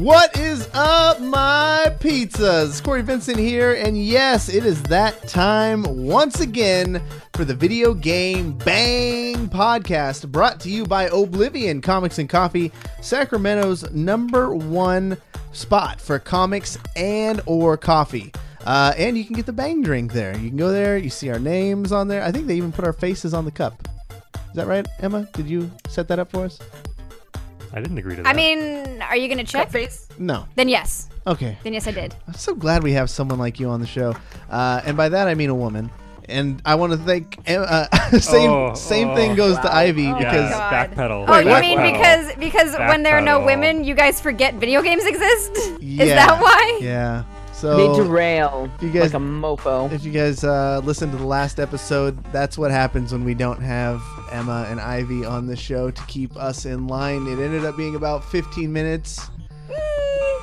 What is up, my pizzas? Cory Vincent here, and yes, it is that time once again for the Video Game Bang podcast, brought to you by Oblivion Comics and Coffee, Sacramento's #1 spot for comics and or coffee. And you can get the Bang drink there. You can go there, you see our names on there. I think they even put our faces on the cup. Is that right, Emma? Did you set that up for us? I didn't agree to that. I mean, are you going to check? Face? No. Then yes. Okay. Then yes, I did. I'm so glad we have someone like you on the show. And by that, I mean a woman. And I want to thank Emma. Same thing goes to Ivy because backpedal. Oh, you mean because when there are no women, you guys forget video games exist? Yeah, Is that why? Yeah. So they derail you guys, like a mofo. If you guys listened to the last episode, that's what happens when we don't have Emma and Ivy on the show to keep us in line. It ended up being about 15 minutes,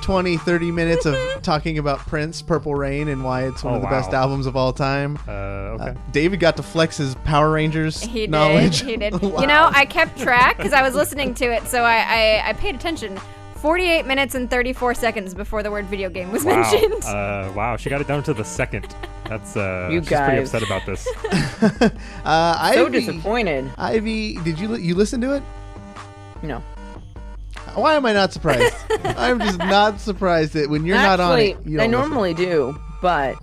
20, 30 minutes of talking about Prince, Purple Rain, and why it's one of the best albums of all time. Okay. David got to flex his Power Rangers knowledge. He did. Wow. You know, I kept track because I was listening to it, so I paid attention. 48 minutes and 34 seconds before the word video game was mentioned. Wow, she got it down to the second. That's you she's guys. pretty upset about this. So disappointed. Ivy, did you listen to it? No. Why am I not surprised? I'm just not surprised that when you're not on it, you don't I normally do, but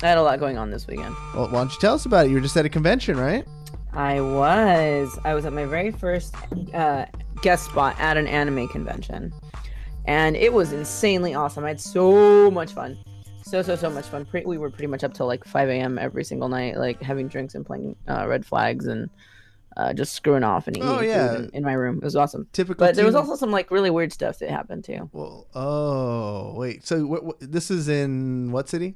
I had a lot going on this weekend. Well, why don't you tell us about it? You were just at a convention, right? I was at my very first guest spot at an anime convention, and it was insanely awesome. I had so much fun. So much fun. We were pretty much up till like 5 a.m. every single night, like having drinks and playing Red Flags and just screwing off and eating food in my room. It was awesome. Typical. But there was also some like really weird stuff that happened too. Well, wait. So this is in what city?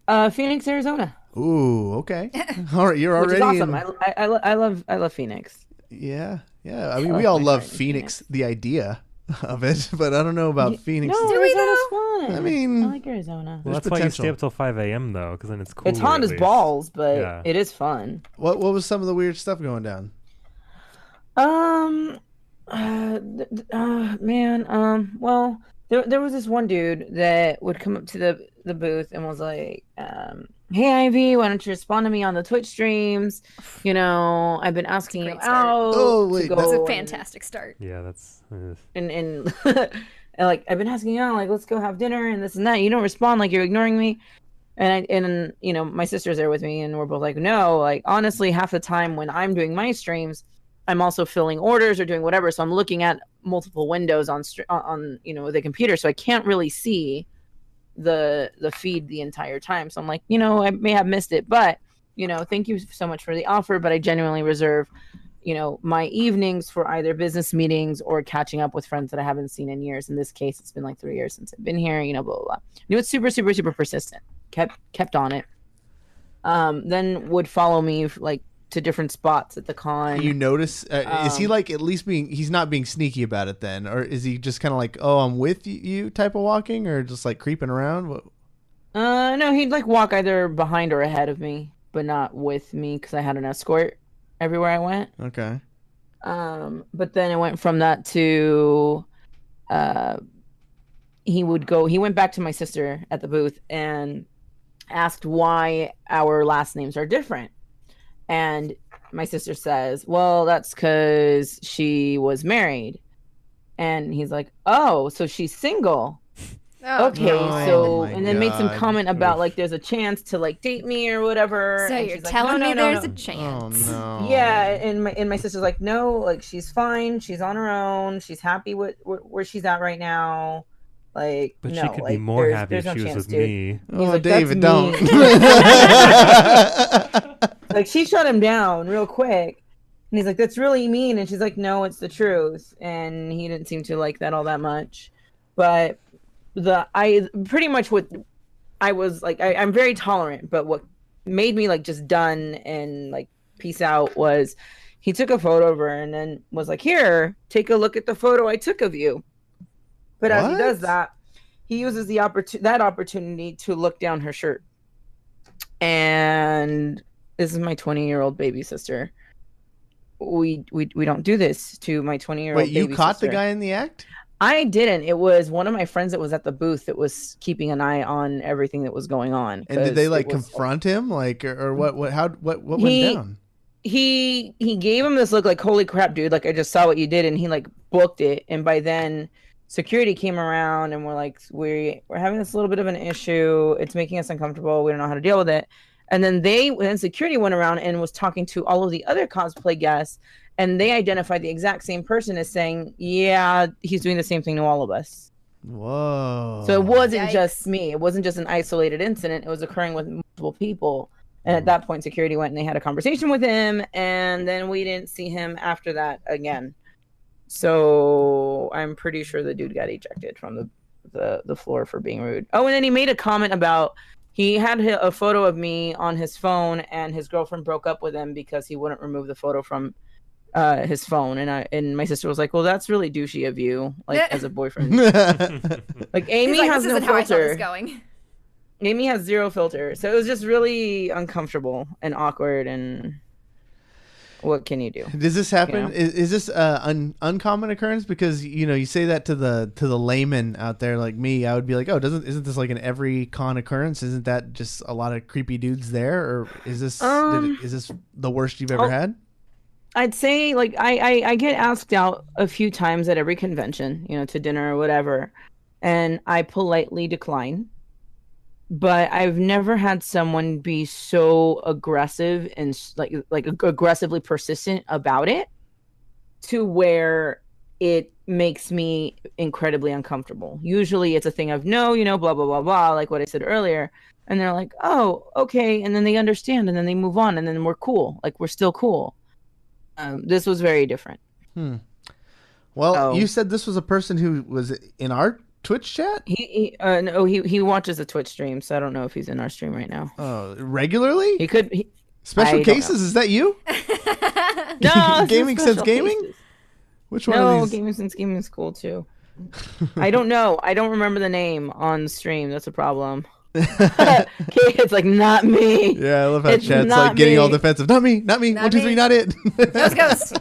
Phoenix, Arizona. Ooh, okay. All right, you're already. Which is awesome. I love Phoenix. Yeah. I mean, we all love Phoenix, the idea of it, but I don't know about Phoenix. No, Arizona's fun. I mean, I like Arizona. Well, that's why you stay up till 5 a.m. though, because then it's cool. It's hot as balls, but it is fun. What was some of the weird stuff going down? Well, there was this one dude that would come up to the booth and was like, hey Ivy, why don't you respond to me on the Twitch streams? You know, I've been asking you out. Oh wait, that's a fantastic start. Yeah, that's and like I've been asking you out, like let's go have dinner and this and that. You don't respond, like you're ignoring me. And you know, my sister's there with me, and we're both like, no, like honestly, half the time when I'm doing my streams, I'm also filling orders or doing whatever, so I'm looking at multiple windows on you know, the computer, so I can't really see the feed the entire time. So I'm like, you know, I may have missed it, but you know, thank you so much for the offer, but I genuinely reserve, you know, my evenings for either business meetings or catching up with friends that I haven't seen in years. In this case, it's been like 3 years since I've been here, you know, blah blah blah. Knew it's super persistent. Kept on it. Then would follow me like to different spots at the con. You notice is he like at least he's not being sneaky about it then, or is he just kind of like, oh, I'm with you type of walking, or just like creeping around? No, he'd like walk either behind or ahead of me, but not with me because I had an escort everywhere I went. Okay. But then it went from that to he went back to my sister at the booth and asked why our last names are different. And my sister says, well, that's because she was married. And he's like, oh, so she's single. Oh, okay, and then made some comment about like there's a chance to like date me or whatever. So and you're she's telling like, me there's a chance. Oh no. Yeah, and my sister's like, no, like she's fine, she's on her own, she's happy with where she's at right now. Like, but no, she could like, be more happy there's if she no was chance, with dude. me. Oh, like, David, don't. Like she shut him down real quick. And he's like, that's really mean. And she's like, no, it's the truth. And he didn't seem to like that all that much. But pretty much what I was like, I'm very tolerant, but what made me like just done and like peace out was he took a photo of her and then was like, here, take a look at the photo I took of you. But as he does that, he uses that opportunity to look down her shirt. And this is my 20-year-old baby sister. We don't do this to my 20-year-old baby sister. Wait, you caught the guy in the act? I didn't. It was one of my friends that was at the booth that was keeping an eye on everything that was going on. And did they like confront him, like, or what went down? He gave him this look like, holy crap, dude! Like, I just saw what you did, and he like booked it. And by then, security came around and we're like, we're having this little bit of an issue. It's making us uncomfortable. We don't know how to deal with it. And then security went around and was talking to all of the other cosplay guests, and they identified the exact same person as saying, yeah, he's doing the same thing to all of us. Whoa. So it wasn't just me. It wasn't just an isolated incident. It was occurring with multiple people. And at that point, security went and they had a conversation with him, and then we didn't see him after that again. So I'm pretty sure the dude got ejected from the floor for being rude. Oh, and then he made a comment about he had a photo of me on his phone, and his girlfriend broke up with him because he wouldn't remove the photo from his phone. And my sister was like, "Well, that's really douchey of you, like as a boyfriend." Like Amy has no filter. Amy has zero filter, so it was just really uncomfortable and awkward. And what can you do? Does this happen? You know? Is this an uncommon occurrence? Because you say that to the layman out there like me, I would be like, oh, isn't this like an every con occurrence? Isn't that just a lot of creepy dudes there, or is this is this the worst you've ever had? I'd say like I get asked out a few times at every convention, to dinner or whatever, and I politely decline. But I've never had someone be so aggressive and like aggressively persistent about it to where it makes me incredibly uncomfortable. Usually it's a thing of no, blah, blah, blah, blah, like what I said earlier. And they're like, oh, okay. And then they understand and then they move on and then we're cool. Like we're still cool. This was very different. Well, you said this was a person who was in our Twitch chat? He watches a Twitch stream, so I don't know if he's in our stream right now. Oh, regularly? He could. Special Cases? Is that you? No, Gaming Sense Gaming? Cases. Which one of these? Gaming Sense Gaming is cool too. I don't know. I don't remember the name on the stream. That's a problem. It's like not me. Yeah, I love how chat's like getting all defensive. Not me. 1, 2, 3, not it. Ghost.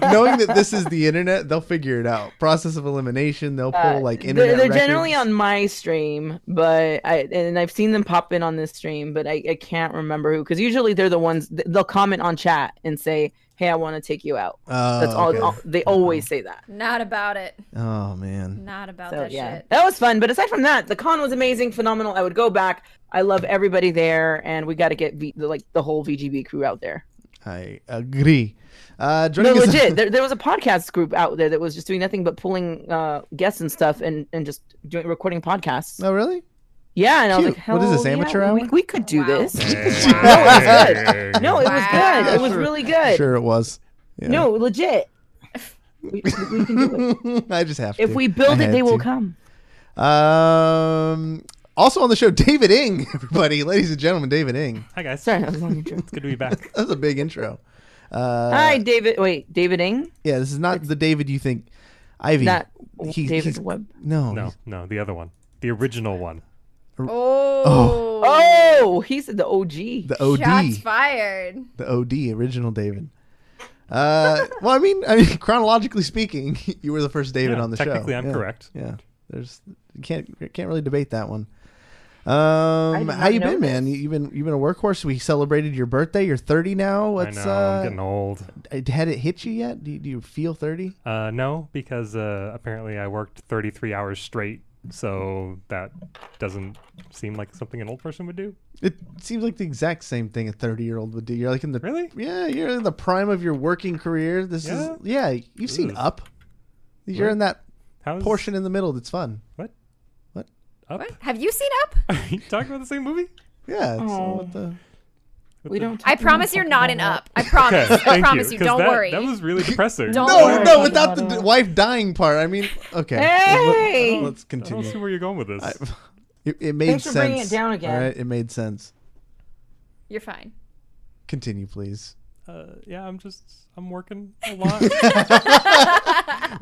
Knowing that this is the internet, they'll figure it out. Process of elimination. They'll pull like internet. They're records. generally on my stream, but I've seen them pop in on this stream, but I can't remember who, because usually they're the ones they'll comment on chat and say, hey, I want to take you out. That's all. They always say that. Not about it. Oh man. Not about that shit. That was fun. But aside from that, the con was amazing, phenomenal. I would go back. I love everybody there, and we got to get the whole VGB crew out there. I agree. Legit, there was a podcast group out there that was just doing nothing but pulling guests and stuff, and just recording podcasts. Oh really? Yeah, and I was like, what is this, amateur hour? We could do this. No, it was good. It was really good. Sure it was. Yeah. No, legit. We can do it. I just have to. If we build it, they will come. Also on the show, David Ing, everybody. Ladies and gentlemen, David Ing. Hi, guys. Sorry, that was a long intro. It's good to be back. That was a big intro. Hi, David. Wait, David Ing? Yeah, this is not the David you think. Ivy. Not David Webb. No. No, the other one. The original one. Oh, he said the OG. The OD. Shots fired. The OD, original David. Well, I mean, chronologically speaking, you were the first David on the show. Technically, I'm correct. Yeah, you can't really debate that one. How you been, man? You've been a workhorse. We celebrated your birthday. You're 30 now. I know, I'm getting old. Had it hit you yet? Do you feel 30? No, because apparently I worked 33 hours straight. So that doesn't seem like something an old person would do. It seems like the exact same thing a 30-year-old would do. You're like in the really? Yeah, you're in the prime of your working career. You've seen Up. You're in that portion in the middle that's fun. What? Up? What? Have you seen Up? Are you talking about the same movie? Yeah. I promise you're not in Up. I promise. Okay, I promise you. Don't worry. That was really depressing. No, without the wife dying part. I mean, okay. Hey! Let's continue. I don't see where you're going with this. It made Thanks sense. for bringing it down again. All right, it made sense. You're fine. Continue, please. Yeah, I'm working a lot.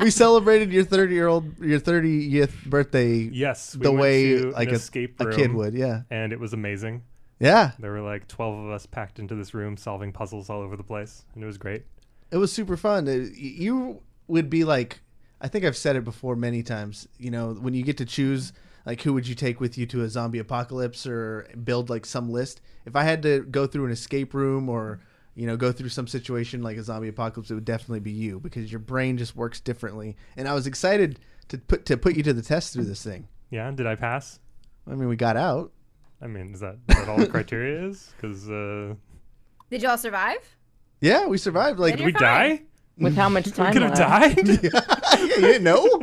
We celebrated your 30th birthday. Yes, the way like a kid would. Yeah, and it was amazing. Yeah, there were like 12 of us packed into this room solving puzzles all over the place, and it was great. It was super fun. You would be like, I think I've said it before many times. You know, when you get to choose, like, who would you take with you to a zombie apocalypse or build like some list? If I had to go through an escape room or, you know, go through some situation like a zombie apocalypse, it would definitely be you because your brain just works differently. And I was excited to put you to the test through this thing. Yeah, did I pass? I mean, we got out. I mean, is that all the criteria is? Because Did you all survive? Yeah, we survived. Like, did we die? With how much time? We could have left? died. You didn't know?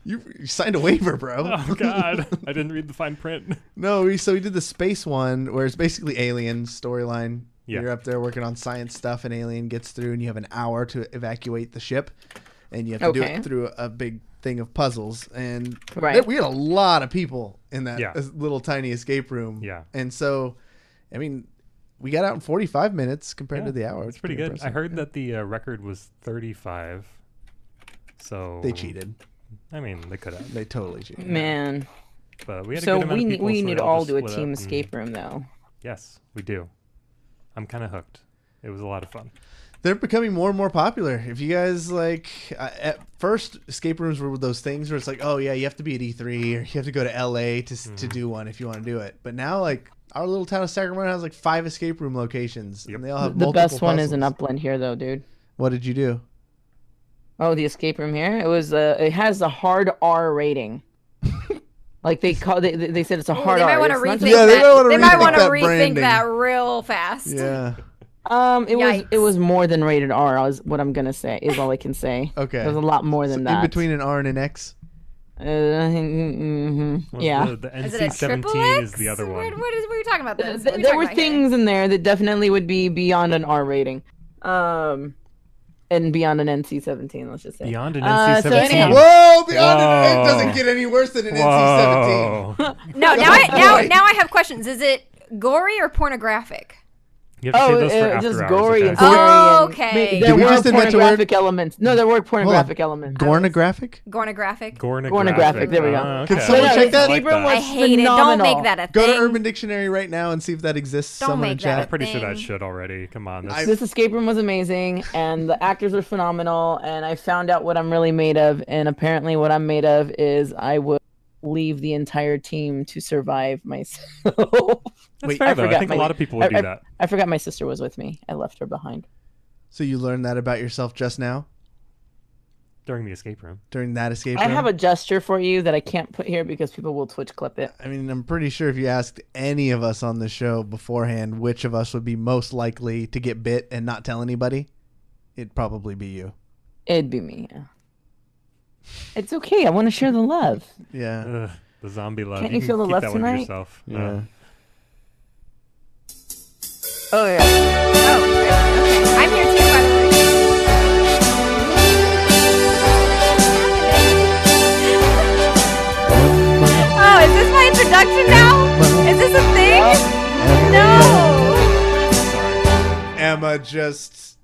You signed a waiver, bro. Oh God, I didn't read the fine print. No, we did the space one where it's basically Alien storyline. Yeah. You're up there working on science stuff, and Alien gets through, and you have an hour to evacuate the ship, and you have to do it through a big thing of puzzles. And we had a lot of people in that little tiny escape room. Yeah. And so, I mean, we got out in 45 minutes compared to the hour. It's pretty good. impressive. I heard that the record was 35. So They cheated. I mean, they could have. They totally cheated. Man. But we had a So good amount of people, we so need to all all just do a split team up escape room though. Yes, we do. I'm kind of hooked. It was a lot of fun. They're becoming more and more popular. If you guys like, at first escape rooms were those things where it's like, oh yeah, you have to be at E3 or you have to go to LA to do one if you want to do it. But now, like, our little town of Sacramento has like 5 escape room locations, and they all have the multiple best one is puzzles. in Upland here though, dude. What did you do? Oh, the escape room here. It was it has a hard R rating. Like they said it's a hard They might R. want to It's not rethink just- that. They might rethink want to that rethink branding. that real fast. Yeah. It was more than rated R. Is what I'm gonna say. Is all I can say. Okay. It was a lot more than that. In between an R and an X. Yeah. The Is it a triple NC-17 X? is the other one. What are you talking about? This? What are we There talking were about here? things in there that definitely would be beyond an R rating. And beyond an NC-17, let's just say. Beyond an so NC-17. anyhow- Whoa! Beyond Whoa. it doesn't get any worse than an NC-17. Whoa. No, now I have questions. Is it gory or pornographic? You have to save those for after just hours, gory okay? and scary. Oh, and- okay. There Did we were just invent a word? pornographic elements. No, there were pornographic elements. Gornographic? Gornographic. Pornographic, there we go. Oh, Can okay. someone check that? I like that. I hate it. Don't phenomenal. make that a Go thing. to Urban Dictionary right now and see if that exists. Don't Someone in make that chat. I'm pretty sure that thing. should already. Come on. This escape room was amazing, and the actors were phenomenal, and I found out what I'm really made of, and apparently what I'm made of is I would leave the entire team to survive myself. That's fair, though. I think a lot of people would do that. I forgot my sister was with me. I left her behind. So you learned that about yourself just now? During the escape room. During that escape I room? have a gesture for you that I can't put here because people will Twitch clip it. I mean, I'm pretty sure if you asked any of us on the show beforehand which of us would be most likely to get bit and not tell anybody, it'd probably be you. It'd be me, yeah. It's okay. I want to share the love. Yeah. Ugh, the zombie love. Can't you feel the keep love that one to tonight? yourself. Yeah. Oh, yeah. Oh, okay. I'm here too, by the way. Oh, is this my introduction now? Is this a thing? No. Emma just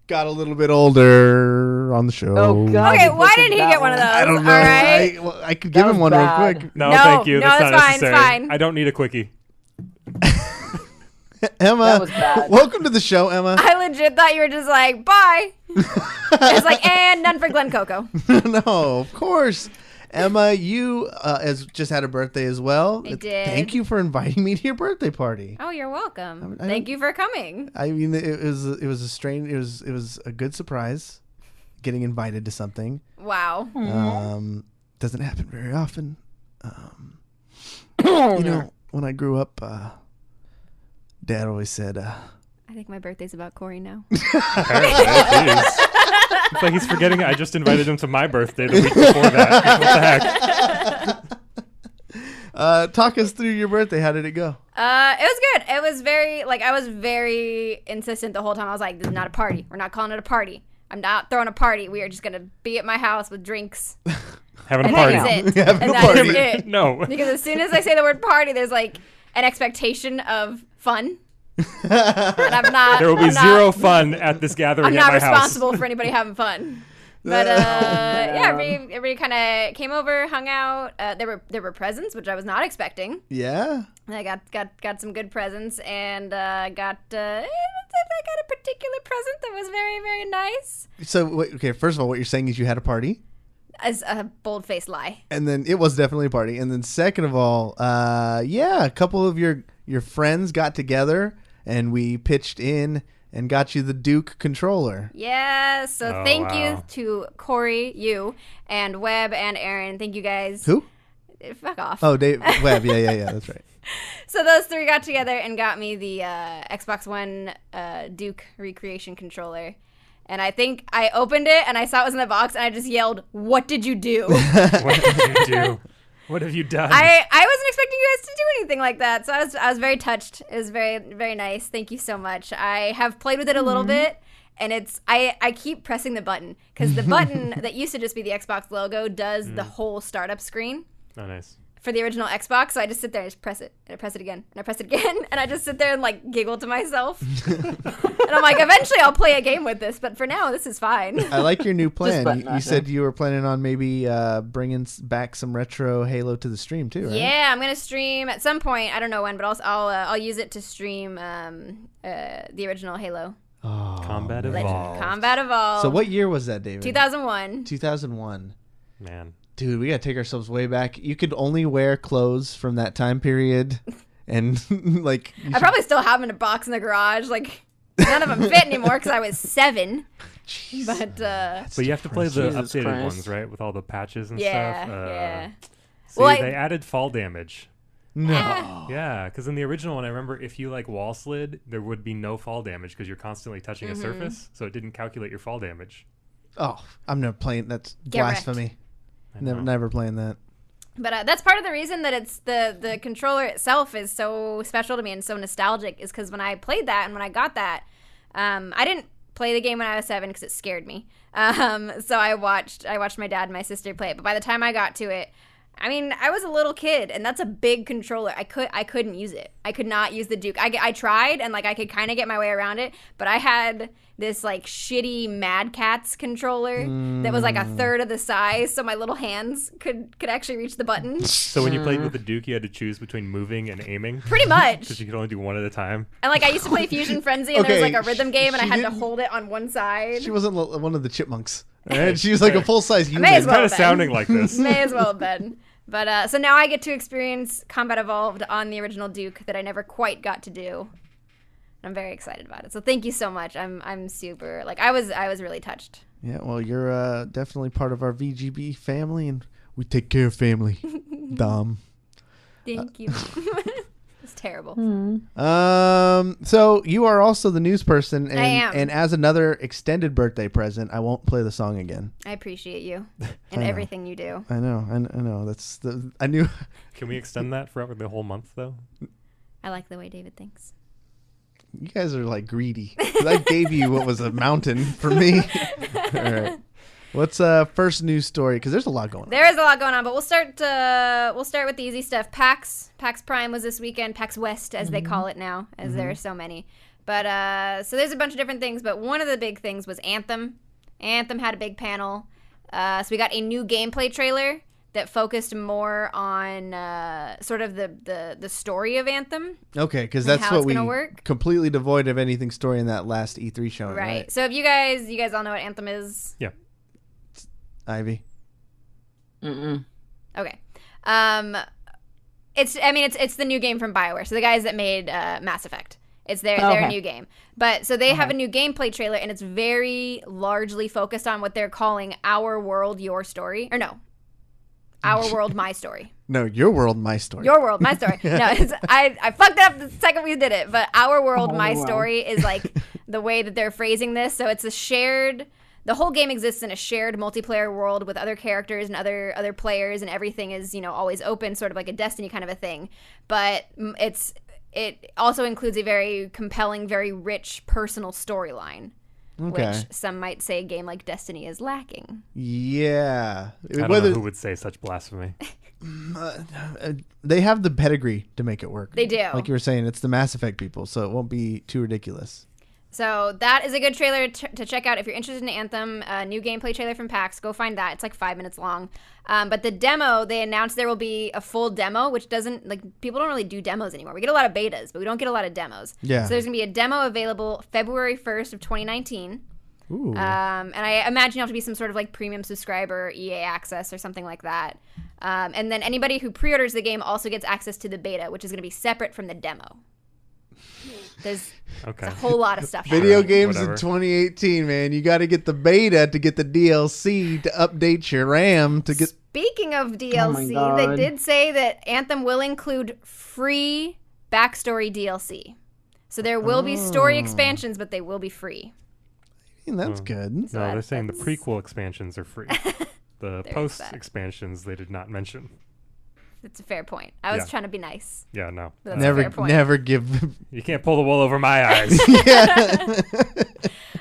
got a little bit older on the show. Oh, God. Okay, you why butchered didn't he that get one of those? I don't know. All right. I could give That him was one real bad. quick. No, No, thank you. no, That's that's not fine, it's necessary. fine. I don't need a quickie. Emma, That was bad. welcome to the show, Emma. I legit thought you were just like, bye. It's like, and none for Glen Coco. No, of course. Emma, you has just had a birthday as well. I did. Thank you for inviting me to your birthday party. Oh, you're welcome. I Thank you for coming. I mean, it was a strange. It was a good surprise, getting invited to something. Wow. Doesn't happen very often. You know, when I grew up, Dad always said, I think my birthday's about Cory now. Apparently, jeez. It's like he's forgetting I just invited him to my birthday the week before that. What the heck? talk us through your birthday. How did it go? It was good. It was very, I was very insistent the whole time. I was like, this is not a party. We're not calling it a party. I'm not throwing a party. We are just going to be at my house with drinks. Having a And party. that is it. Having And a that is party. it. No. Because as soon as I say the word party, there's like an expectation of fun. And I'm not. There will be I'm not- zero fun at this gathering I'm at not my house. responsible for anybody having fun. But yeah, everybody kind of came over, hung out. There were presents, which I was not expecting. Yeah. I got some good presents, and I got a particular present that was very, very nice. So, okay. First of all, what you're saying is you had a party. as a bold-faced lie. And then it was definitely a party. And then second of all, a couple of your friends got together and we pitched in and got you the Duke controller. Yeah, so thank you to Cory, you, and Webb and Aaron. Thank you guys. Who? Fuck off. Oh, Dave Webb. Yeah, that's right. So those three got together and got me the Xbox One Duke recreation controller. And I think I opened it and I saw it was in the box and I just yelled, "What did you do?" What did you do? What have you done? I wasn't expecting you guys to do anything like that. So I was very touched. It was very, very nice. Thank you so much. I have played with it a little bit. And I keep pressing the button because the button that used to just be the Xbox logo does the whole startup screen. Oh, nice. For the original Xbox, so I just sit there and just press it, and I press it again, and I press it again, and I just sit there and like giggle to myself. And I'm like, eventually I'll play a game with this, but for now, this is fine. I like your new plan. You mashing. said you were planning on maybe bringing back some retro Halo to the stream too, right? Yeah, I'm gonna stream at some point. I don't know when, but I'll use it to stream the original Halo. Oh, Combat man. Evolved. Combat Evolved. So what year was that, David? 2001. 2001. Man. Dude, we gotta take ourselves way back. You could only wear clothes from that time period, and like I probably still have them in a box in the garage. Like none of them fit anymore because I was 7. Jeez. But you have to play the Jesus updated Christ. ones, right? With all the patches and yeah, stuff. yeah. See, Well, they added fall damage. No. Yeah, because in the original one, I remember if you like wall slid, there would be no fall damage because you're constantly touching a surface, so it didn't calculate your fall damage. Oh, I'm never playing. That's Get wrecked. blasphemy. I know. Never playing that. But that's part of the reason that it's the controller itself is so special to me and so nostalgic is because when I played that and when I got that, I didn't play the game when I was 7 because it scared me. So I watched my dad and my sister play it. But by the time I got to it, I mean, I was a little kid, and that's a big controller. I couldn't use it. I could not use the Duke. I tried, and like I could kind of get my way around it, but I had this like shitty Mad Catz controller that was like a third of the size, so my little hands could actually reach the buttons. So when you played with the Duke, you had to choose between moving and aiming? Pretty much. Because you could only do one at a time. And like I used to play Fusion Frenzy, and there was Okay, like a rhythm game, and I she had to didn't- hold it on one side. She wasn't one of the chipmunks. Right? She was like a full size human. may as well Kind of have been. sounding like this. May as well have been. But so now I get to experience Combat Evolved on the original Duke that I never quite got to do. I'm very excited about it. So thank you so much. I'm super like I was really touched. Yeah, well, you're definitely part of our VGB family, and we take care of family. Dom. Thank you. It's terrible. So you are also the news person, and I am. and as another extended birthday present, I won't play the song again. I appreciate you I and know. everything you do. I know. I knew. Can we extend that for the whole month, though? I like the way David thinks. You guys are like greedy. 'Cause I gave you what was a mountain for me. All right. What's first news story? Because there's a lot going on. There is a lot going on, but we'll start with the easy stuff. PAX Prime was this weekend. PAX West, as they call it now, as there are so many. But so there's a bunch of different things, but one of the big things was Anthem. Anthem had a big panel. So we got a new gameplay trailer that focused more on sort of the story of Anthem. Okay, because And that's how what it's we gonna work. completely devoid of anything story in that last E3 showing, right? So if you guys all know what Anthem is. Yeah. Ivy. Mm-mm. Okay. It's the new game from BioWare. So the guys that made Mass Effect. It's their Okay. new game. But so they have a new gameplay trailer, and it's very largely focused on what they're calling Our World, Your Story. Or no. Our World, My Story. No, your world, my story. Your World, My Story. No, I fucked it up the second we did it. But Our World, My wow. Story is like the way that they're phrasing this. So it's a shared... The whole game exists in a shared multiplayer world with other characters and other players, and everything is, always open, sort of like a Destiny kind of a thing. But it also includes a very compelling, very rich personal storyline, Okay. which some might say a game like Destiny is lacking. Yeah. I don't know who would say such blasphemy. They have the pedigree to make it work. They do. Like you were saying, it's the Mass Effect people, so it won't be too ridiculous. So that is a good trailer to check out if you're interested in Anthem. New gameplay trailer from PAX. Go find that. It's like 5 minutes long. But the demo, they announced there will be a full demo, which doesn't, like, people don't really do demos anymore. We get a lot of betas, but we don't get a lot of demos. Yeah. So there's going to be a demo available February 1st of 2019. Ooh. And I imagine you'll have to be some sort of like premium subscriber, EA access or something like that. And then anybody who pre-orders the game also gets access to the beta, which is going to be separate from the demo. There's a whole lot of stuff. Video games Whatever. in 2018, man. You got to get the beta to get the DLC to update your RAM to get. Speaking of my DLC, God. they did say that Anthem will include free backstory DLC. So there will be story expansions, but they will be free. That's good. So No, they're that's- saying the prequel expansions are free. The There's post that. expansions they did not mention. It's a fair point. I was Yeah. trying to be nice. Yeah, no. That's a fair point. Never give. You can't pull the wool over my eyes.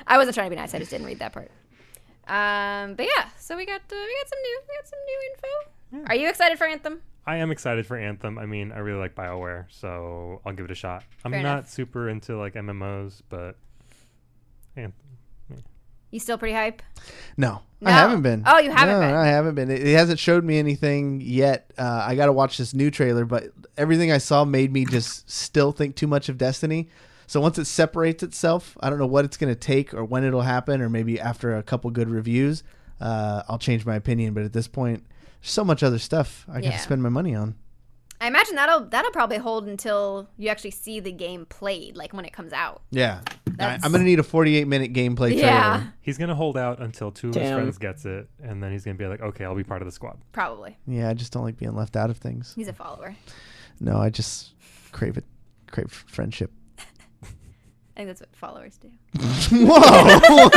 I wasn't trying to be nice. I just didn't read that part. But yeah, so we got some new info. Are you excited for Anthem? I am excited for Anthem. I mean, I really like BioWare, so I'll give it a shot. I'm Fair not enough. super into like MMOs, but Anthem. You still pretty hype? No, No. I haven't been. Oh, you haven't No, been. I haven't been. It hasn't showed me anything yet. I got to watch this new trailer, but everything I saw made me just still think too much of Destiny. So once it separates itself, I don't know what it's going to take or when it'll happen, or maybe after a couple good reviews, I'll change my opinion. But at this point, there's so much other stuff I got Yeah. to spend my money on. I imagine that'll probably hold until you actually see the game played, like when it comes out. Yeah, That's- I'm going to need a 48-minute gameplay trailer. Yeah, He's gonna hold out until two of his Damn. friends gets it, and then he's gonna be like, "Okay, I'll be part of the squad." probably. Yeah, I just don't like being left out of things. He's a follower. No, I just crave friendship. I think that's what followers do. Whoa!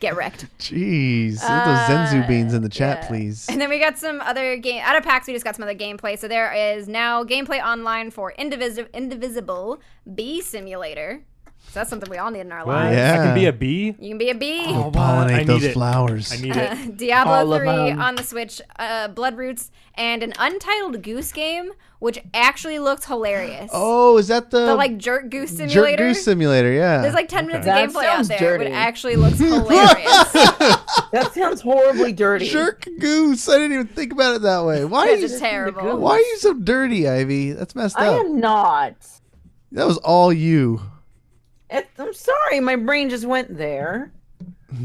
Get wrecked. Jeez, throw those Zenzu beans in the chat, Yeah. please. And then we got some other game out of PAX. We just got some other gameplay. So there is now gameplay online for Indivisible Bee Simulator. So that's something we all need in our Well, lives. Yeah. I can be a bee. You can be a bee. Oh, Pollinate I need those it. flowers. I need it. Diablo All of 3 them. on the Switch, Bloodroots, and an Untitled Goose Game, which actually looks hilarious. Oh, is that The like Jerk Goose Jerk Simulator. Goose Simulator? Yeah. There's like 10 minutes That of gameplay out sounds there, dirty. but it actually looks hilarious. That sounds horribly dirty. Jerk Goose. I didn't even think about it that way. Why are It's you? just terrible. Why are you so dirty, Ivy? That's messed I up. am not. That was all you. I'm sorry, my brain just went there.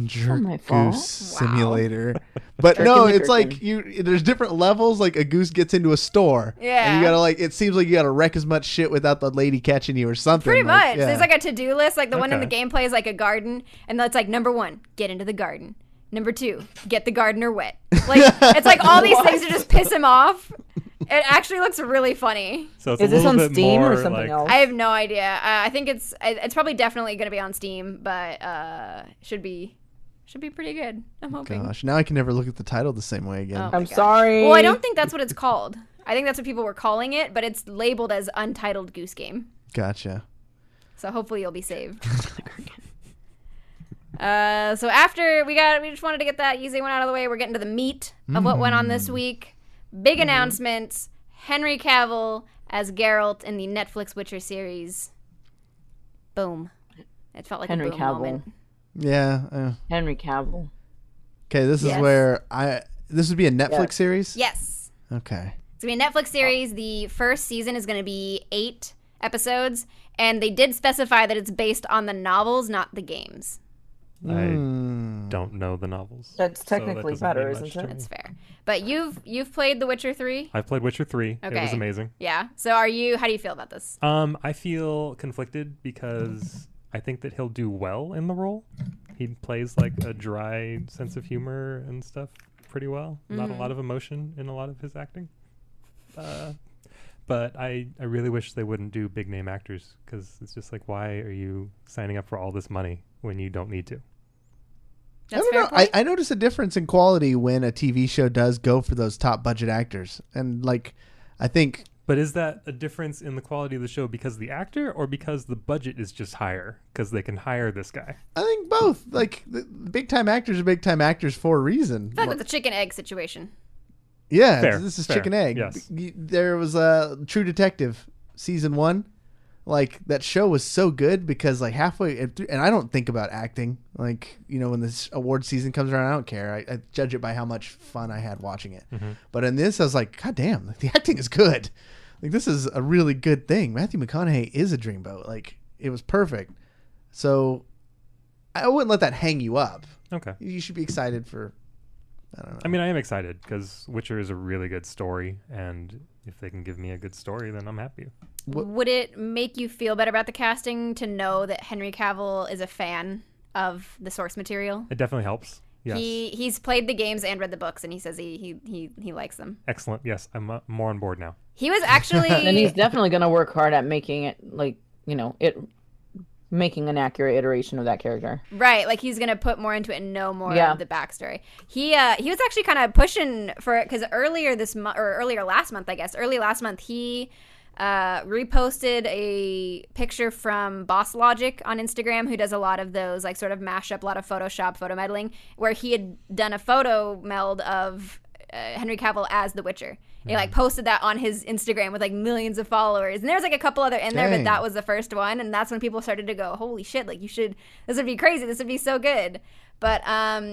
Jerk my fault. Goose Wow. Simulator. But Jerkin' no, the it's like gherkin. there's different levels. Like a goose gets into a store. Yeah. And you gotta like. It seems like you gotta wreck as much shit without the lady catching you or something. Pretty much. yeah. There's like a to-do list. Like the one in the Okay. gameplay is like a garden, and that's like number 1, get into the garden. Number 2, get the gardener wet. Like it's like all these things to just piss him off. It actually looks really funny. So it's Is a this little on bit Steam more or something like, else? I have no idea. I think it's probably definitely going to be on Steam, but should be pretty good. I'm hoping. Gosh, now I can never look at the title the same way again. Oh my I'm God. sorry. Well, I don't think that's what it's called. I think that's what people were calling it, but it's labeled as Untitled Goose Game. Gotcha. So hopefully you'll be saved. So after we just wanted to get that easy one out of the way. We're getting to the meat of what went on this week. Big announcements. Henry Cavill as Geralt in the Netflix Witcher series. Boom. It felt like Henry a boom Cavill. moment. Yeah. Henry Cavill. Okay, this is Yes. where this would be a Netflix Yes. series? Yes. Okay. It's going to be a Netflix series. The first season is going to be 8 episodes, and they did specify that it's based on the novels, not the games. I Hmm. don't know the novels. That's so that technically doesn't better, mean isn't much to it? me. That's fair. But you've played The Witcher 3? I've played Witcher 3. It was Okay. amazing. Yeah. So how do you feel about this? I feel conflicted because I think that he'll do well in the role. He plays like a dry sense of humor and stuff pretty well. Not a lot of emotion in a lot of his acting. But I really wish they wouldn't do big name actors because it's just like, why are you signing up for all this money when you don't need to? That's I fair don't know. point. I notice a difference in quality when a TV show does go for those top budget actors. And like, I think But is that a difference in the quality of the show because of the actor or because the budget is just higher because they can hire this guy? both. Like the big time actors are big time actors for a reason. I feel like it's a chicken egg situation. Yeah, Fair, this is fair, chicken egg. yes. There was a True Detective season 1. Like that show was so good because like halfway through, and I don't think about acting. Like, you know, when this award season comes around, I don't care. I judge it by how much fun I had watching it. But in this, I was like, God damn, like, the acting is good. Like this is a really good thing. Matthew McConaughey is a dreamboat. Like it was perfect. So I wouldn't let that hang you up. Okay. You should be excited for. I don't know. I mean, I am excited because Witcher is a really good story, and if they can give me a good story, then I'm happy. Would it make you feel better about the casting to know that Henry Cavill is a fan of the source material? It definitely helps. Yes. He's played the games and read the books, and he says he likes them. Excellent. Yes, I'm more on board now. He was actually, And he's definitely going to work hard at making it making an accurate iteration of that character. right. Like he's gonna put more into it and know more Yeah. of the backstory. He was actually kind of pushing for it because earlier last month, he reposted a picture from Boss Logic on Instagram, who does a lot of those like sort of mashup, a lot of Photoshop, photo meddling, where he had done a photo meld of Henry Cavill as The Witcher. He like posted that on his Instagram with like millions of followers, and there's like a couple other in there, but Dang. that was the first one, and that's when people started to go, "Holy shit! Like this would be crazy. This would be so good." But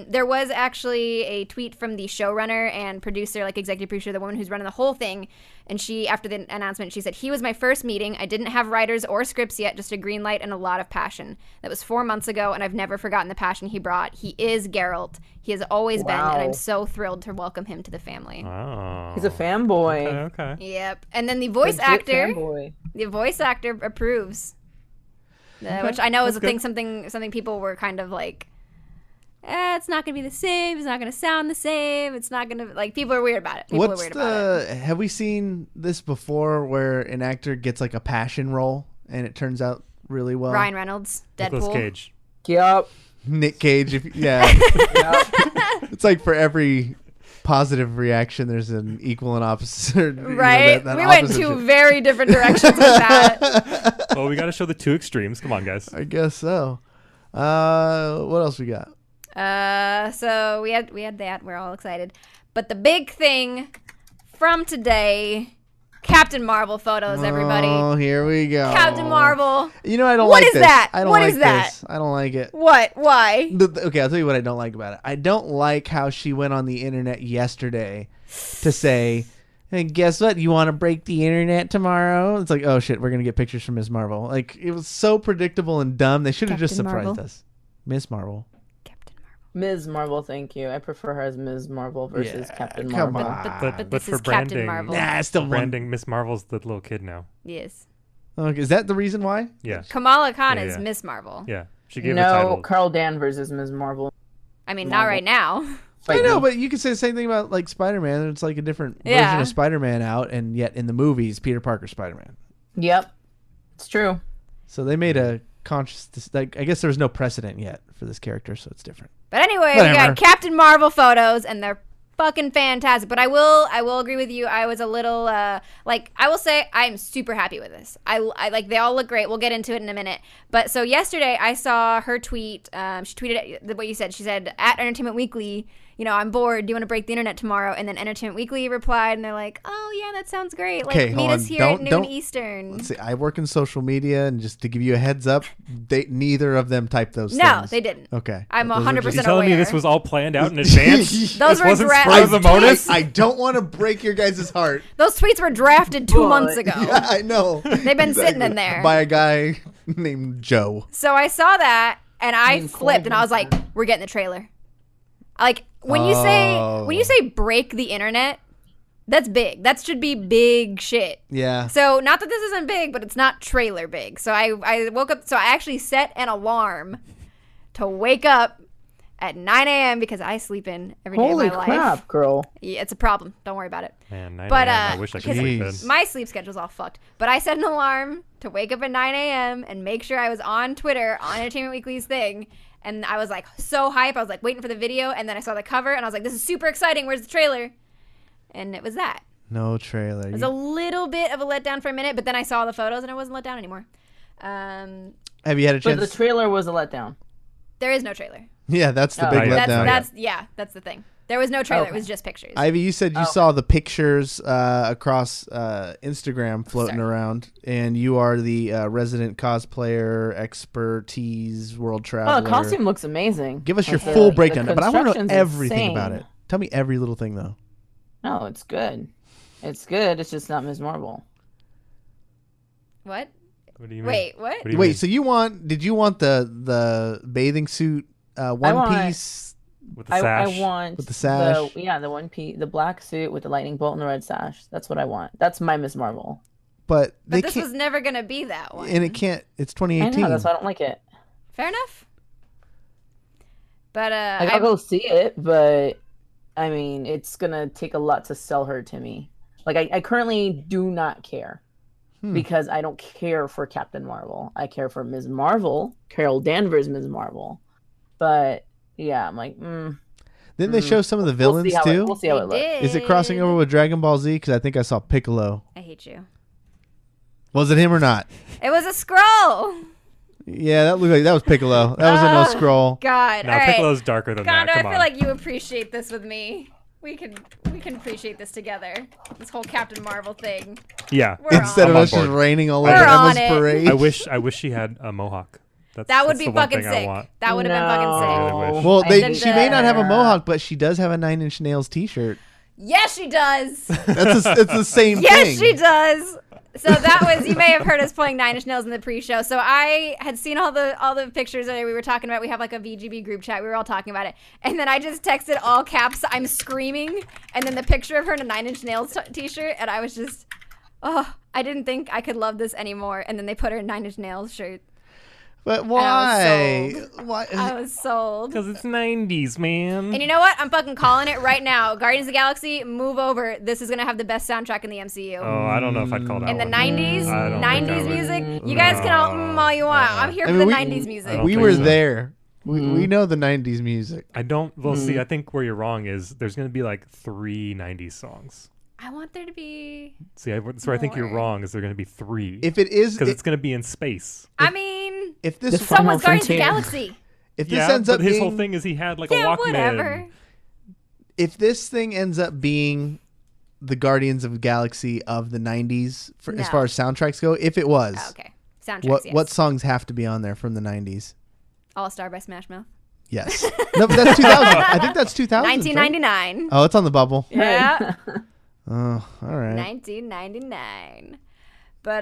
there was actually a tweet from the showrunner and producer, like executive producer, the woman who's running the whole thing, and she, after the announcement, she said, "He was my first meeting. I didn't have writers or scripts yet, just a green light and a lot of passion. That was 4 months ago, and I've never forgotten the passion he brought. He is Geralt. He has always been, and I'm so thrilled to welcome him to the family." Oh. He's a fanboy. Okay. Yep. And then the voice Legit actor approves, which I know is a thing. Something people were kind of like, it's not gonna be the same. It's not gonna sound the same. It's not gonna like. People are weird about it. Have we seen this before, where an actor gets like a passion role and it turns out really well? Ryan Reynolds, Nicolas Deadpool. Cage. Yep. Nick Cage. Yeah. It's like for every positive reaction, there's an equal and opposite. Right. We went two very different directions with that. Well, we got to show the two extremes. Come on, guys. I guess so. What else we got? So we had that. We're all excited. But the big thing from today, Captain Marvel photos, everybody. Oh, here we go. Captain Marvel. You know, I don't What like is this. that? I don't What like is that? this. I don't like it. What? Why? Okay, I'll tell you what I don't like about it. I don't like how she went on the internet yesterday to say, "Hey, guess what? You want to break the internet tomorrow?" It's like, oh shit, we're gonna get pictures from Miss Marvel. Like, it was so predictable and dumb. They should have just Captain surprised Marvel. us. Miss Marvel. Captain Marvel. Ms. Marvel, thank you. I prefer her as Ms. Marvel versus Captain come Marvel. on. But But this for is Captain branding, Marvel. Nah, it's still branding, Miss Marvel's the little kid now. Yes. Okay, is that the reason why? Yeah. Kamala Khan Yeah, is yeah. Miss Marvel. Yeah. She gave a No, title. Carl Danvers is Ms. Marvel. I mean, not right now. I know, me. but you could say the same thing about like Spider-Man. It's like a different version Yeah. of Spider-Man out, and yet in the movies, Peter Parker's Spider-Man. Yep, it's true. So they made a conscious. Like, I guess there was no precedent yet for this character, so it's different. But anyway, we Whatever. got Captain Marvel photos, and they're fucking fantastic. But I will agree with you. I was a little like, I will say I'm super happy with this. I like, they all look great. We'll get into it in a minute. But so yesterday I saw her tweet. She tweeted what you said. She said, at Entertainment Weekly, I'm bored. Do you want to break the internet tomorrow? And then Entertainment Weekly replied, and they're like, oh yeah, that sounds great. Like, Okay, meet hold us on. here at noon Don't- Eastern. Let's see. I work in social media, and just to give you a heads up, neither of them typed those No, things. they didn't. Okay. I'm Those are 100% just- You telling me aware. this was all planned out in advance? Those This were wasn't dra- spur of the moment? I don't want to break your guys' heart. Those tweets were drafted 2 months ago. Yeah, I know. They've been sitting in there. By a guy named Joe. So I saw that and I Cory flipped and I was like, Vincent. we're getting the trailer. Like when you say break the internet, that's big. That should be big shit. Yeah. So not that this isn't big, but it's not trailer big. So I woke up, so I actually set an alarm to wake up at 9 a.m. because I sleep in every day Holy of my crap, life. girl. Yeah, it's a problem. Don't worry about it. Man, 9 But, a.m. I wish I could sleep in. Jeez. My sleep schedule's all fucked. But I set an alarm to wake up at 9 a.m. and make sure I was on Twitter on Entertainment Weekly's thing. And I was like so hype. I was like waiting for the video. And then I saw the cover and I was like, this is super exciting. Where's the trailer? And it was that. No trailer. It was a little bit of a letdown for a minute. But then I saw the photos and I wasn't let down anymore. Have you had a But chance? the trailer was a letdown. There is no trailer. Yeah, that's the Oh, big yeah. letdown. That's the thing. There was no trailer. Okay. It was just pictures. Ivy, you said you saw the pictures across Instagram floating Sorry. around, and you are the resident cosplayer, expertise, world traveler. Oh, the costume looks amazing. Give us your Like, full the breakdown, but I want to know construction's everything insane. about it. Tell me every little thing, though. No, it's good. It's good. It's just not Ms. Marvel. What? What do you mean? Wait, what? What do you Wait, mean? so did you want the bathing suit piece With the sash? I want with the sash? the one piece, the black suit with the lightning bolt and the red sash. That's what I want. That's my Ms. Marvel. But they But this can't, was never gonna be that one. and it can't. It's I 2018. know, that's why I don't like it. Fair enough. But Like, I'll go see it, but I mean, it's gonna take a lot to sell her to me. Like, I currently do not care because I don't care for Captain Marvel. I care for Ms. Marvel, Carol Danvers, Ms. Marvel. But yeah, I'm like, Didn't they show some of the villains too? We'll see how it looks. Is it crossing over with Dragon Ball Z? Because I think I saw Piccolo. I hate you. Was it him or not? It was a scroll. Yeah, that looked like that was Piccolo. That was a no scroll. God. No, All right. Piccolo's darker than God, that. I Come feel on. like you appreciate this with me. We can appreciate this together. This whole Captain Marvel thing. Yeah. We're Instead on. of I'm on us just board. raining all We're over on Emma's it. parade. I wish she had a mohawk. That would that's be the one fucking thing I sick. want. That would have been fucking sick. I really wish. Well, I she may not have a didn't- mohawk, but she does have a Nine Inch Nails T-shirt. Yes, she does. It's the same Yes, thing. she does. So that was, you may have heard us playing Nine Inch Nails in the pre-show. So I had seen all the pictures that we were talking about. We have like a VGB group chat. We were all talking about it. And then I just texted all caps, I'm screaming. And then the picture of her in a Nine Inch Nails t-shirt. And I was just, I didn't think I could love this anymore. And then they put her in Nine Inch Nails shirt. But why? sold. Why? I was sold. Because it's 90s, man. And you know what? I'm fucking calling it right now. Guardians of the Galaxy, move over. This is going to have the best soundtrack in the MCU. Oh, I don't know if I'd call that In the one. 90s, I don't think I 90s would. music. You guys can all you want. I'm here I for mean, the we- 90s music. don't We think were so. there. We know the 90s music. I don't. Well, see, I think where you're wrong is there's going to be like 3 90s songs. I want there to be. See, that's where I think you're More. wrong. Is there going to be 3? If it is, Because it's going to be in space. I mean, if this so Final was Guardians of the Frontier. Galaxy. if this Yeah, ends up but his being, whole thing is he had like a Yeah, Walkman. whatever. if this thing ends up being the Guardians of the Galaxy of the 90s as No. far as soundtracks go, if it was, Oh, okay. Soundtracks, yes. what songs have to be on there from the 90s? All Star by Smash Mouth. Yes. No, but that's 2000. I think that's 2000. 1999. Oh, it's on the bubble. Yeah. Oh, all right. 1999. But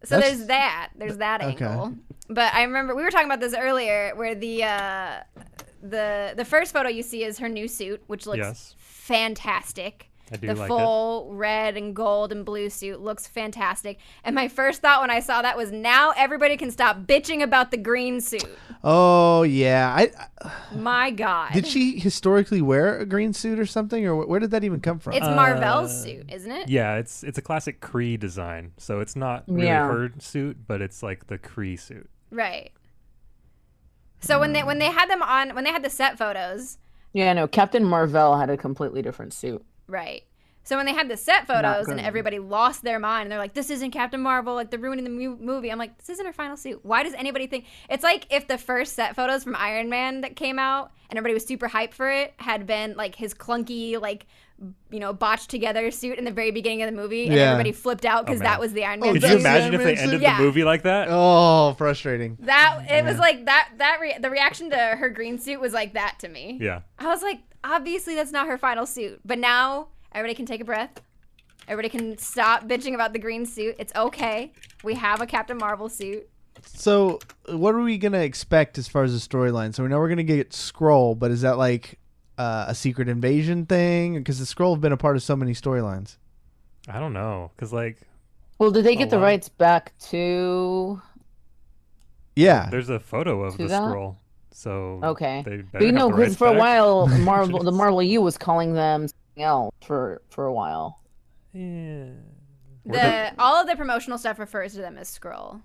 so That's- there's that okay. angle. But I remember we were talking about this earlier, where the first photo you see is her new suit, which looks Yes. fantastic. I do The like full red and gold and blue suit looks fantastic. And my first thought when I saw that was, now everybody can stop bitching about the green suit. Oh yeah. My God. Did she historically wear a green suit or something, or where did that even come from? It's Marvel's suit, isn't it? Yeah, it's a classic Kree design. So it's not really Yeah. her suit, but it's like the Kree suit. Right. So when they had them on, when they had the set photos, Yeah, no, Captain Marvel had a completely different suit. right. So when they had the set photos and good. everybody lost their mind, they're like, this isn't Captain Marvel, like they're ruining the movie. I'm like, this isn't her final suit. Why does anybody think? It's like if the first set photos from Iron Man that came out and everybody was super hyped for it had been like his clunky, like, you know, botched together suit in the very beginning of the movie, and Yeah. everybody flipped out because man. that was the Iron Man Could suit. you that's the imagine if Iron they Man ended suit? the movie like that? Oh, frustrating. That it was like the reaction to her green suit was like that to me. Yeah. I was like, obviously that's not her final suit. But now everybody can take a breath. Everybody can stop bitching about the green suit. It's okay. We have a Captain Marvel suit. So, what are we gonna expect as far as the storyline? So we know we're gonna get Skrull, but is that like a secret invasion thing? Because the Skrull have been a part of so many storylines. I don't know. Because, like, Well, did they get the lot. rights back to? Yeah. there's a photo of To the that? scroll. So Okay. they But you know, because for a while, the Jeez. Marvel U was calling them something else for a while. Yeah. All of the promotional stuff refers to them as Skrull.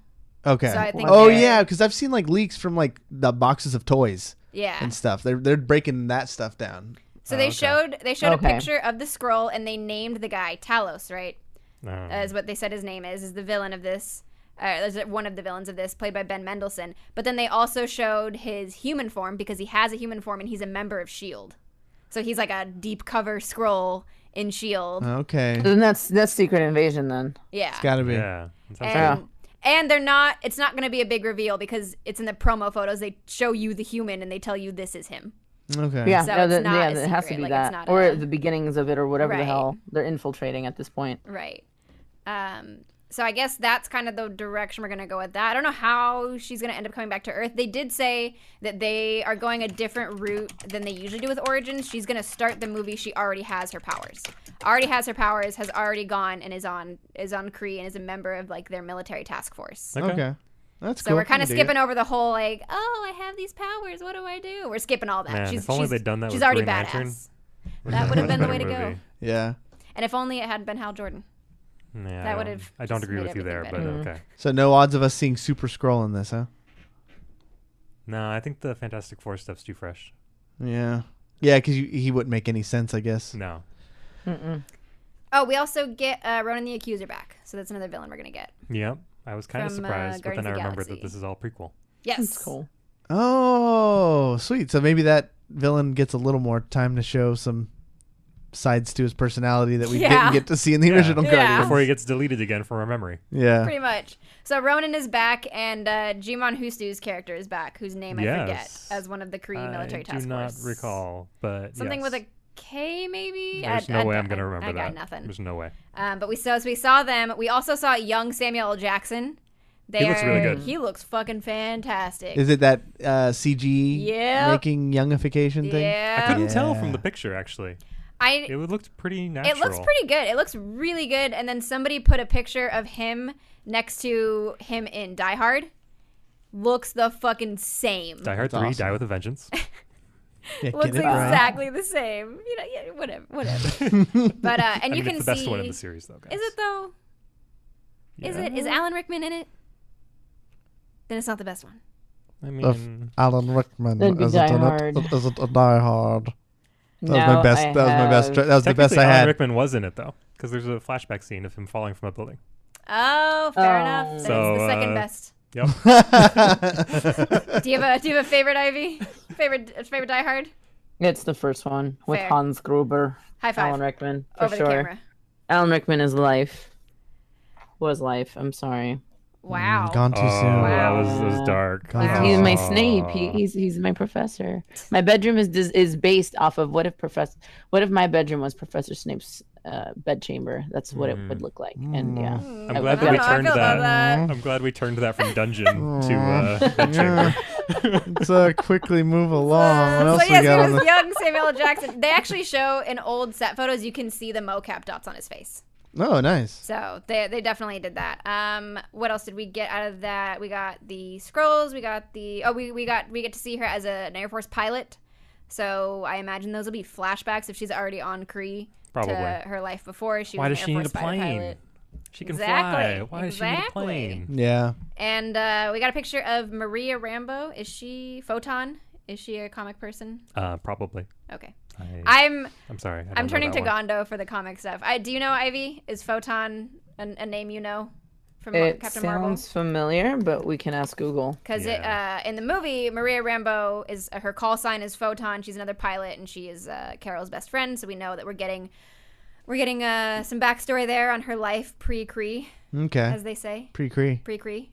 Okay. So I think oh they're- yeah, because I've seen like leaks from like the boxes of toys Yeah. and stuff. They're breaking that stuff down. So they okay. showed a Okay. picture of the Skrull and they named the guy Talos, right? No. Is what they said his name is the villain of this. Is one of the villains of this, played by Ben Mendelsohn. But then they also showed his human form because he has a human form and he's a member of S.H.I.E.L.D. So he's like a deep cover Skrull in S.H.I.E.L.D. Okay. Then that's Secret Invasion then. Yeah. It's gotta be. Yeah. It sounds And they're not. It's not going to be a big reveal because it's in the promo photos. They show you the human and they tell you this is him. Okay. Yeah, So no, it's not a it has to secret, be like, it's that, not or a- the beginnings of it, or whatever Right. the hell they're infiltrating at this point. Right. So I guess that's kind of the direction we're going to go with that. I don't know how she's going to end up coming back to Earth. They did say that they are going a different route than they usually do with Origins. She's going to start the movie. She already has her powers. Has already gone and is on Kree and is a member of like their military task force. Okay. That's cool. So we're kind of skipping over the whole like, oh, I have these powers. What do I do? We're skipping all that. Man, if only they'd done that she's with already Green Lantern, badass. That would have been the way to go. movie. Yeah. And if only it hadn't been Hal Jordan. Yeah, That would've I don't just agree made with you there, but everything okay. So no odds of us seeing Super Skrull in this, huh? No, I think the Fantastic Four stuff's too fresh. Yeah. Yeah, because he wouldn't make any sense, I guess. No. Oh, we also get Ronan the Accuser back. So that's another villain we're going to get. Yep. I was kind of From, surprised, but then Guardians I of the remembered that Galaxy. this is all prequel. Yes. That's cool. Oh, sweet. So maybe that villain gets a little more time to show some sides to his personality that we didn't get to see in the original Yeah. Guardians. Before he gets deleted again from our memory. Yeah. Pretty much. So Ronan is back, and Jimon Hustu's character is back, whose name I forget, Yes. as one of the Kree military I task do not force. recall, but Something yes. with a K, maybe? There's no way I'm going to remember I that. got nothing. There's no way. But we saw them. We also saw young Samuel L. Jackson. He looks really good. He looks fucking fantastic. Is it that CG Yep. making youngification thing? Yeah. I couldn't tell Yeah. from the picture, actually. It It looked pretty natural. looks pretty good. It looks really good. And then somebody put a picture of him next to him in Die Hard. Looks the fucking same. Die Hard That's 3, awesome. Die with a Vengeance. Yeah, Looks get it right. exactly the same. You know, yeah, whatever. But and I you mean, can it's the best see. one in the series, though, guys. Is it though? Is it? Is Alan Rickman in it? Then it's not the best one. I mean, Alan Rickman. That'd be Is Die it in it? Hard. Is it a Die Hard? That was No, my best. I That was my best. have- That was the best technically, I Alan had. Rickman was in it, though, because there's a flashback scene of him falling from a building. Oh, fair Oh. enough. Then So, it's the second best. Yep. Do you have a favorite, Ivy? Favorite Die Hard? It's the first one with Fair. Hans Gruber. High five. Alan Rickman, for Over sure. the camera. Alan Rickman is life. Was life. I'm sorry. Wow. Gone too Oh, soon. Wow. that was dark. Gone too Wow. He's soon. my Snape. He's my professor. My bedroom is based off of what if my bedroom was Professor Snape's bedchamber? That's what it would look like. And yeah, I'm I- glad I've that we got- I turned feel about that. that. I'm glad we turned that from dungeon to bedchamber. Let's quickly move along. What else So yes, we got it on was the? young Samuel L. Jackson. They actually show in old set photos. You can see the mocap dots on his face. Oh, nice. So they definitely did that. What else did we get out of that? We got the scrolls. We got the we get to see her as an Air Force pilot. So I imagine those will be flashbacks if she's already on Kree Probably. to her life before. She was Why an does Air she need Force a plane? pilot. She can Exactly. fly. Why does she need a Exactly. plane? Yeah. And we got a picture of Maria Rambeau. Is she Photon? Is she a comic person? Probably. Okay. I'm sorry. I don't I'm know turning that to one. Gondo for the comic stuff. Do you know Ivy? Is Photon a name you know from it Captain Marvel? sounds familiar, but we can ask Google. Because in the movie, Maria Rambeau is her call sign is Photon. She's another pilot, and she is Carol's best friend. So we know that we're getting some backstory there on her life pre-Kree, Okay. as they say, Pre-Kree. pre-Kree.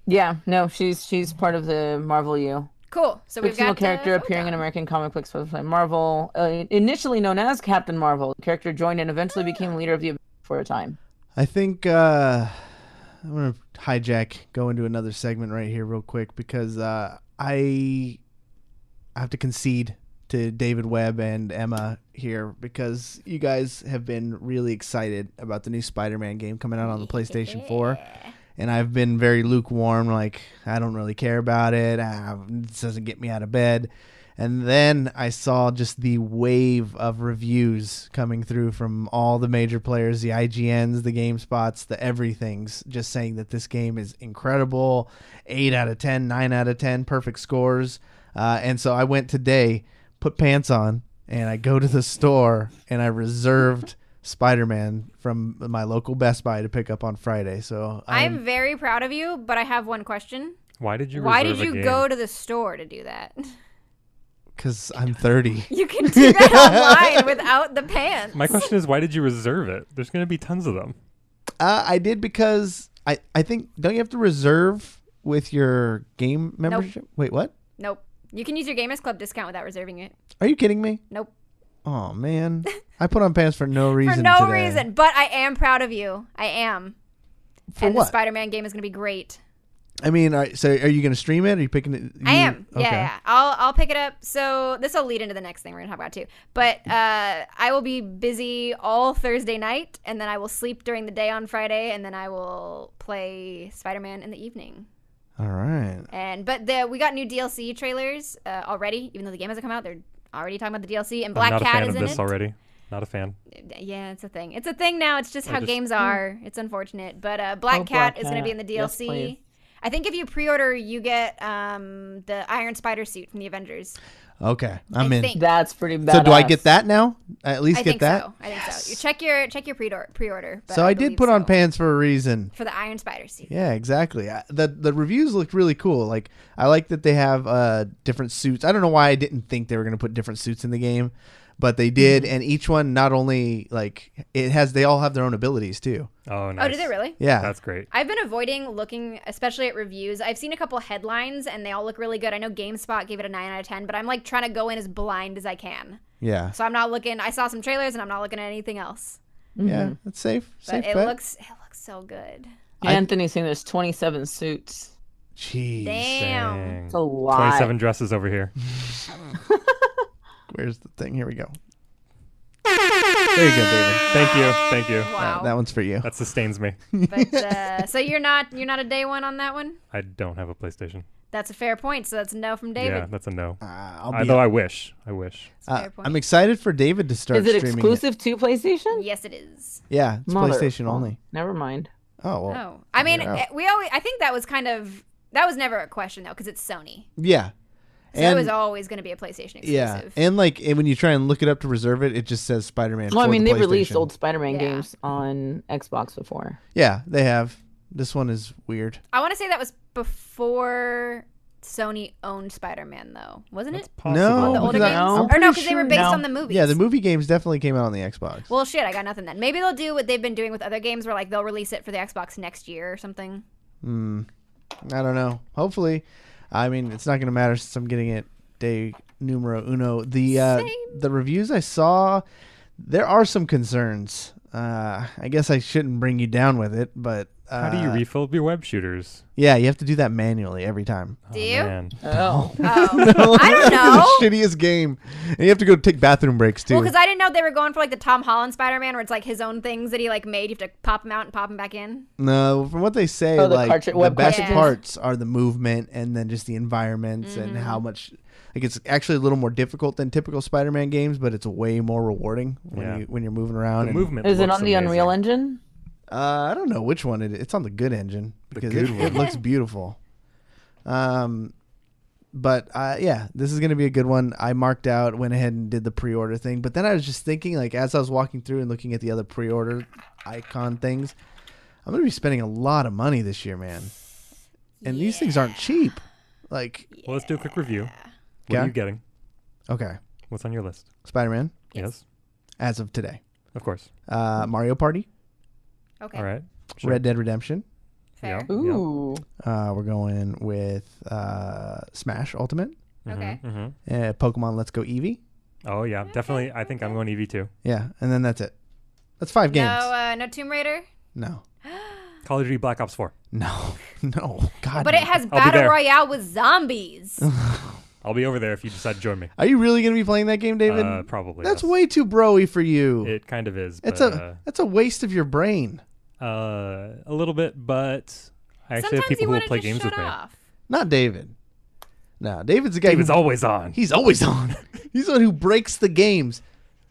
Yeah, no, she's part of the Marvel U. Cool. So we've Fictional got character appearing in Photon. American comic books by Marvel. Initially known as Captain Marvel, the character joined and eventually became leader of the Avengers for a time. I think I'm gonna go into another segment right here real quick because I have to concede to David Webb and Emma here because you guys have been really excited about the new Spider-Man game coming out on the PlayStation 4. And I've been very lukewarm, like, I don't really care about it. This doesn't get me out of bed. And then I saw just the wave of reviews coming through from all the major players, the IGNs, the GameSpots, the everythings, just saying that this game is incredible. 8 out of 10, 9 out of 10, perfect scores. And so I went today, put pants on, and I go to the store, and I reserved Spider-Man from my local Best Buy to pick up on Friday. So I'm very proud of you, but I have one question. Why did you? Why reserve did a you game? go to the store to do that? because I'm 30. You can do that online without the pants. My question is, why did you reserve it? There's going to be tons of them. I did because I think, don't you have to reserve with your game membership? Wait, what? Nope. You can use your Gamers Club discount without reserving it. Are you kidding me? Nope. Oh man, I put on pants for no reason. For no today. reason, but I am proud of you. I am. For and what? the Spider-Man game is going to be great. I mean, so are you going to stream it? Are you picking it? I am. Okay. Yeah. I'll pick it up. So this will lead into the next thing we're going to talk about too. But I will be busy all Thursday night, and then I will sleep during the day on Friday, and then I will play Spider-Man in the evening. All right. But we got new DLC trailers already, even though the game hasn't come out. They're already talking about the DLC, and Black I'm not Cat a fan is of in this it. already. Not a fan. Yeah, it's a thing. It's a thing now. It's just how games are. It's unfortunate. But Black Cat is going to be in the Yes, DLC. please. I think if you pre-order, you get the Iron Spider suit from the Avengers. Okay, I I'm in. think. That's pretty bad. So do I get that now? I at least I get think that. so. I think so. You check your pre-order. But So I did believe put on so. pants for a reason. For the Iron Spider suit. Yeah, exactly. The reviews looked really cool. Like I like that they have different suits. I don't know why I didn't think they were going to put different suits in the game, but they did, and each one not only they all have their own abilities too. Oh, nice. Oh, do they really? Yeah. That's great. I've been avoiding looking, especially at reviews. I've seen a couple headlines, and they all look really good. I know GameSpot gave it a 9 out of 10, but I'm like trying to go in as blind as I can. Yeah. So I'm not looking. I saw some trailers, and I'm not looking at anything else. Yeah, that's safe. But Safe it bet. looks so good. Anthony's saying there's 27 suits. Jeez. Damn. Dang. It's a lot. 27 dresses over here. Where's the thing? Here we go. There you go, David. Thank you. Wow. That one's for you. That sustains me. But so you're not a day one on that one. I don't have a PlayStation. That's a fair point. So that's a no from David. Yeah, that's a no. I'll Although I wish. That's a fair point. I'm excited for David to start Is it streaming exclusive to PlayStation? Yes, it is. Yeah, it's PlayStation only. Never mind. Oh, well. Oh, I mean, Yeah. I think that was never a question though, because it's Sony. Yeah. So it was always going to be a PlayStation exclusive. Yeah, and when you try and look it up to reserve it, it just says Spider-Man. Well, I for mean, the they released PlayStation. old Spider-Man Yeah. games on Xbox before. Yeah, they have. This one is weird. I want to say that was before Sony owned Spider-Man, though, wasn't That's it? possible. No, The older because games, I'm or no, pretty because they were sure- based No. on the movies. Yeah, the movie games definitely came out on the Xbox. Well, shit, I got nothing then. Maybe they'll do what they've been doing with other games, where like they'll release it for the Xbox next year or something. I don't know. Hopefully, I mean, it's not going to matter since I'm getting it day numero uno. The reviews I saw, there are some concerns. I guess I shouldn't bring you down with it, but How do you refill your web shooters? yeah, you have to do that manually every time. Do Oh, you? man. Oh. Oh, I don't know. The shittiest game, and you have to go take bathroom breaks too. Well, because I didn't know they were going for like the Tom Holland Spider-Man, where it's like his own things that he like made. You have to pop them out and pop them back in. No, from what they say, Oh, the like the web best cartridges? parts are the movement and then just the environments and how much. Like it's actually a little more difficult than typical Spider-Man games, but it's way more rewarding when you're moving around. The and, movement Is it looks on the amazing. Unreal Engine? I don't know which one it is. It's on the good engine because good it one. looks beautiful. But yeah, this is gonna be a good one. I marked out, went ahead and did the pre-order thing, but then I was just thinking, like as I was walking through and looking at the other pre-order icon things, I'm gonna be spending a lot of money this year, man. And these things aren't cheap. Like, Well, let's do a quick review. What Yeah. are you getting? okay, What's on your list? Spider-Man Yes. as of today, Of course. Mario Party, Okay. All right. Sure. Red Dead Redemption. Fair. Yeah. Ooh. We're going with Smash Ultimate, Okay. Mm-hmm. Pokemon Let's Go Eevee. Oh, yeah. Definitely. I think I'm going EV too. Yeah, and then that's it. That's 5 games. No Tomb Raider. No. Call of Duty Black Ops 4. No. God. But no. it has be Battle there. Royale with zombies. I'll be over there if you decide to join me. Are you really going to be playing that game, David? Probably. That's yes. way too broy for you. It kind of is. It's But, that's a waste of your brain. a little bit, but I actually Sometimes have people you who want will to play just games shut with me. off. Not David. No, David's the guy. David's who, always on. He's always on. He's the one who breaks the games.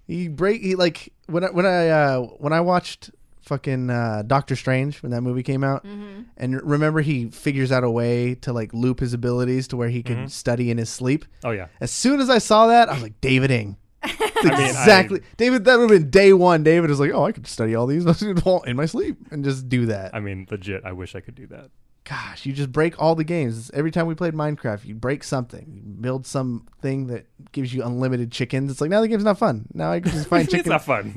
He like when I watched fucking Doctor Strange when that movie came out, and remember he figures out a way to like loop his abilities to where he can study in his sleep. Oh, yeah. As soon as I saw that, I was like, David Ing. mean, Exactly. David, that would have been day one. David was like, oh, I could study all these in my sleep and just do that. I mean, legit, I wish I could do that. Gosh, you just break all the games. Every time we played Minecraft, you break something. You build something that gives you unlimited chickens. It's like, now the game's not fun. Now I can just find It's chickens. not fun.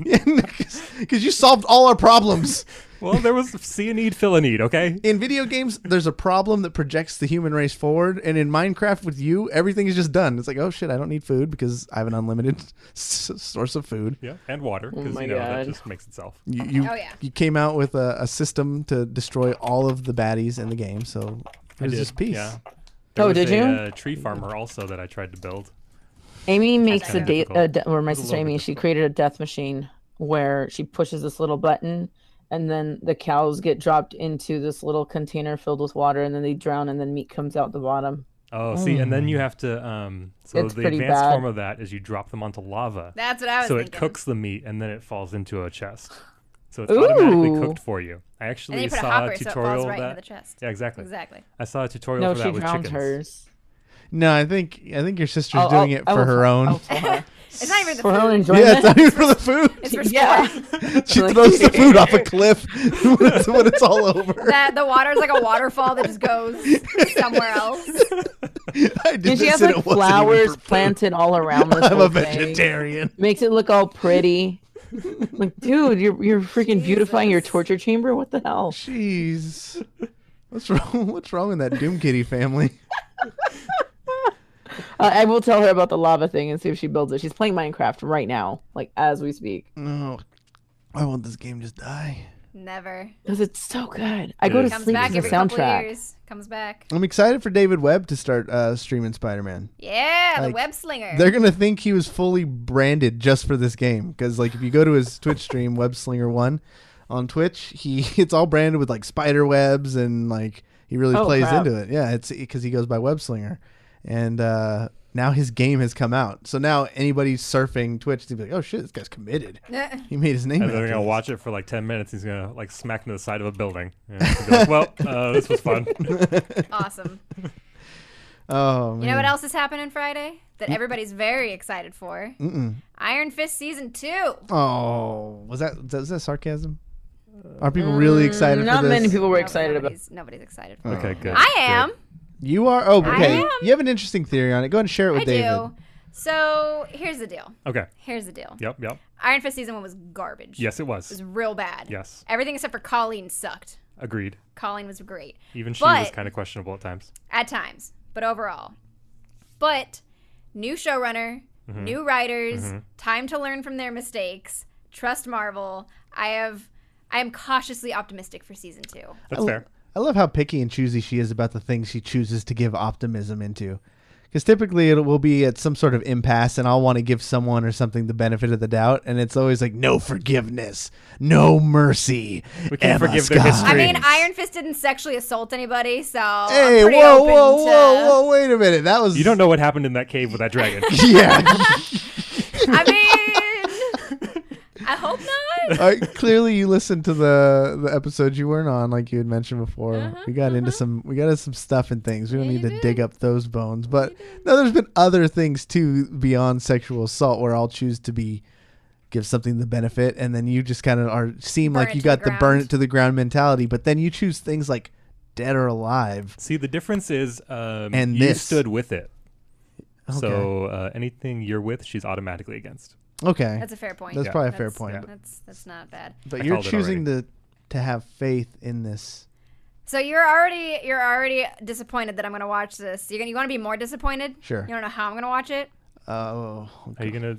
Because you solved all our problems. Well, there was see a need, fill a need, okay? In video games, there's a problem that projects the human race forward, and in Minecraft with you, everything is just done. It's like, oh shit, I don't need food because I have an unlimited source of food. Yeah, and water, because my that God. just makes itself. You came out with a system to destroy all of the baddies in the game, so it was just peace. Yeah. Oh, There was did you? a tree farmer also that I tried to build. Amy makes kinda difficult. or my It's a sister little Amy, bit she difficult. created a death machine where she pushes this little button and then the cows get dropped into this little container filled with water and then they drown and then meat comes out the bottom. Oh, see, and then you have to, so It's the pretty advanced bad. form of that is you drop them onto lava. That's what I was So thinking. it cooks the meat and then it falls into a chest. So it's automatically Ooh. cooked for you. I And actually then you put a saw hopper a so it tutorial falls of right that. into the chest. Yeah, exactly. Exactly. I saw a tutorial No, for she that with drowned chickens. hers. No, I think your sister's doing it for her own. I'll tell her. It's not even the For her own food. enjoyment. Yeah, it's not even for the food. It's for Yeah. sport. She throws the food off a cliff when it's all over. The water's like a waterfall that just goes somewhere else. I did And she this has and like it wasn't even flowers for food. planted all around this I'm whole a thing. vegetarian. Makes it look all pretty. Like, dude, you're freaking beautifying your Jesus. torture chamber? What the hell? Jeez. What's wrong? What's wrong with that Doomkitty family? I will tell her about the lava thing and see if she builds it. She's playing Minecraft right now, like as we speak. No, I want this game to just die. Never. Because it's so good. I It go to is. Comes sleep back to the every couple soundtrack. years. Comes back. I'm excited for David Webb to start streaming Spider-Man. Yeah, the Like, web slinger. They're gonna think he was fully branded just for this game because, like, if you go to his Twitch stream, Webslinger1 on Twitch, it's all branded with like spider webs and like he really Oh, plays crap. into it. Yeah, it's because he goes by Webslinger, and now his game has come out. So now anybody surfing Twitch, they'll be like, "Oh shit, this guy's committed. He made his name." And they're after gonna this." watch it for like 10 minutes. He's gonna like smack into the side of a building. And he's gonna be like, well, this was fun. Awesome. Oh man. You know what else is happening Friday that everybody's very excited for? Mm-mm. Iron Fist Season 2. Oh, was that sarcasm? Are people really excited for Not this? many people were excited about. Nobody's excited for it. Okay, good. I am. You are. Oh, okay. am. You have an interesting theory on it. Go ahead and share it with I David. do. So here's the deal. Okay. Here's the deal. Yep. Iron Fist Season 1 was garbage. Yes, it It was was. real bad. Yes. Everything except for Colleen sucked. Agreed. Colleen was great. Even she was But- kind of questionable at times. At times. But overall. But new showrunner, new writers, time to learn from their mistakes, trust Marvel. I am cautiously optimistic for Season 2. That's fair. I love how picky and choosy she is about the things she chooses to give optimism into. Because typically it will be at some sort of impasse and I'll want to give someone or something the benefit of the doubt. And it's always like, no forgiveness, no mercy. We can't Emma forgive their Scott. history. I mean, Iron Fist didn't sexually assault anybody, so Hey, I'm pretty whoa, open whoa, to... whoa, wait a minute. That was... You don't know what happened in that cave with that dragon. Yeah. I mean, I hope not. Clearly you listened to the episodes you weren't on, like you had mentioned before. We got into some stuff and things. We don't need to dig up those bones. But no, there's been other things too beyond sexual assault where I'll choose to give something the benefit, and then you just kind of seem Burn like it you to the got the burn ground. it to the ground mentality. But then you choose things like dead or alive. See, the difference is And you this. stood with it. Okay. So anything you're with, she's automatically against. Okay. That's a fair point. That's probably a fair point. That's not bad. But I you're called it choosing to have faith in this. So you're already disappointed that I'm gonna watch this. You want to be more disappointed? Sure. You don't know how I'm gonna watch it. Oh, Are you gonna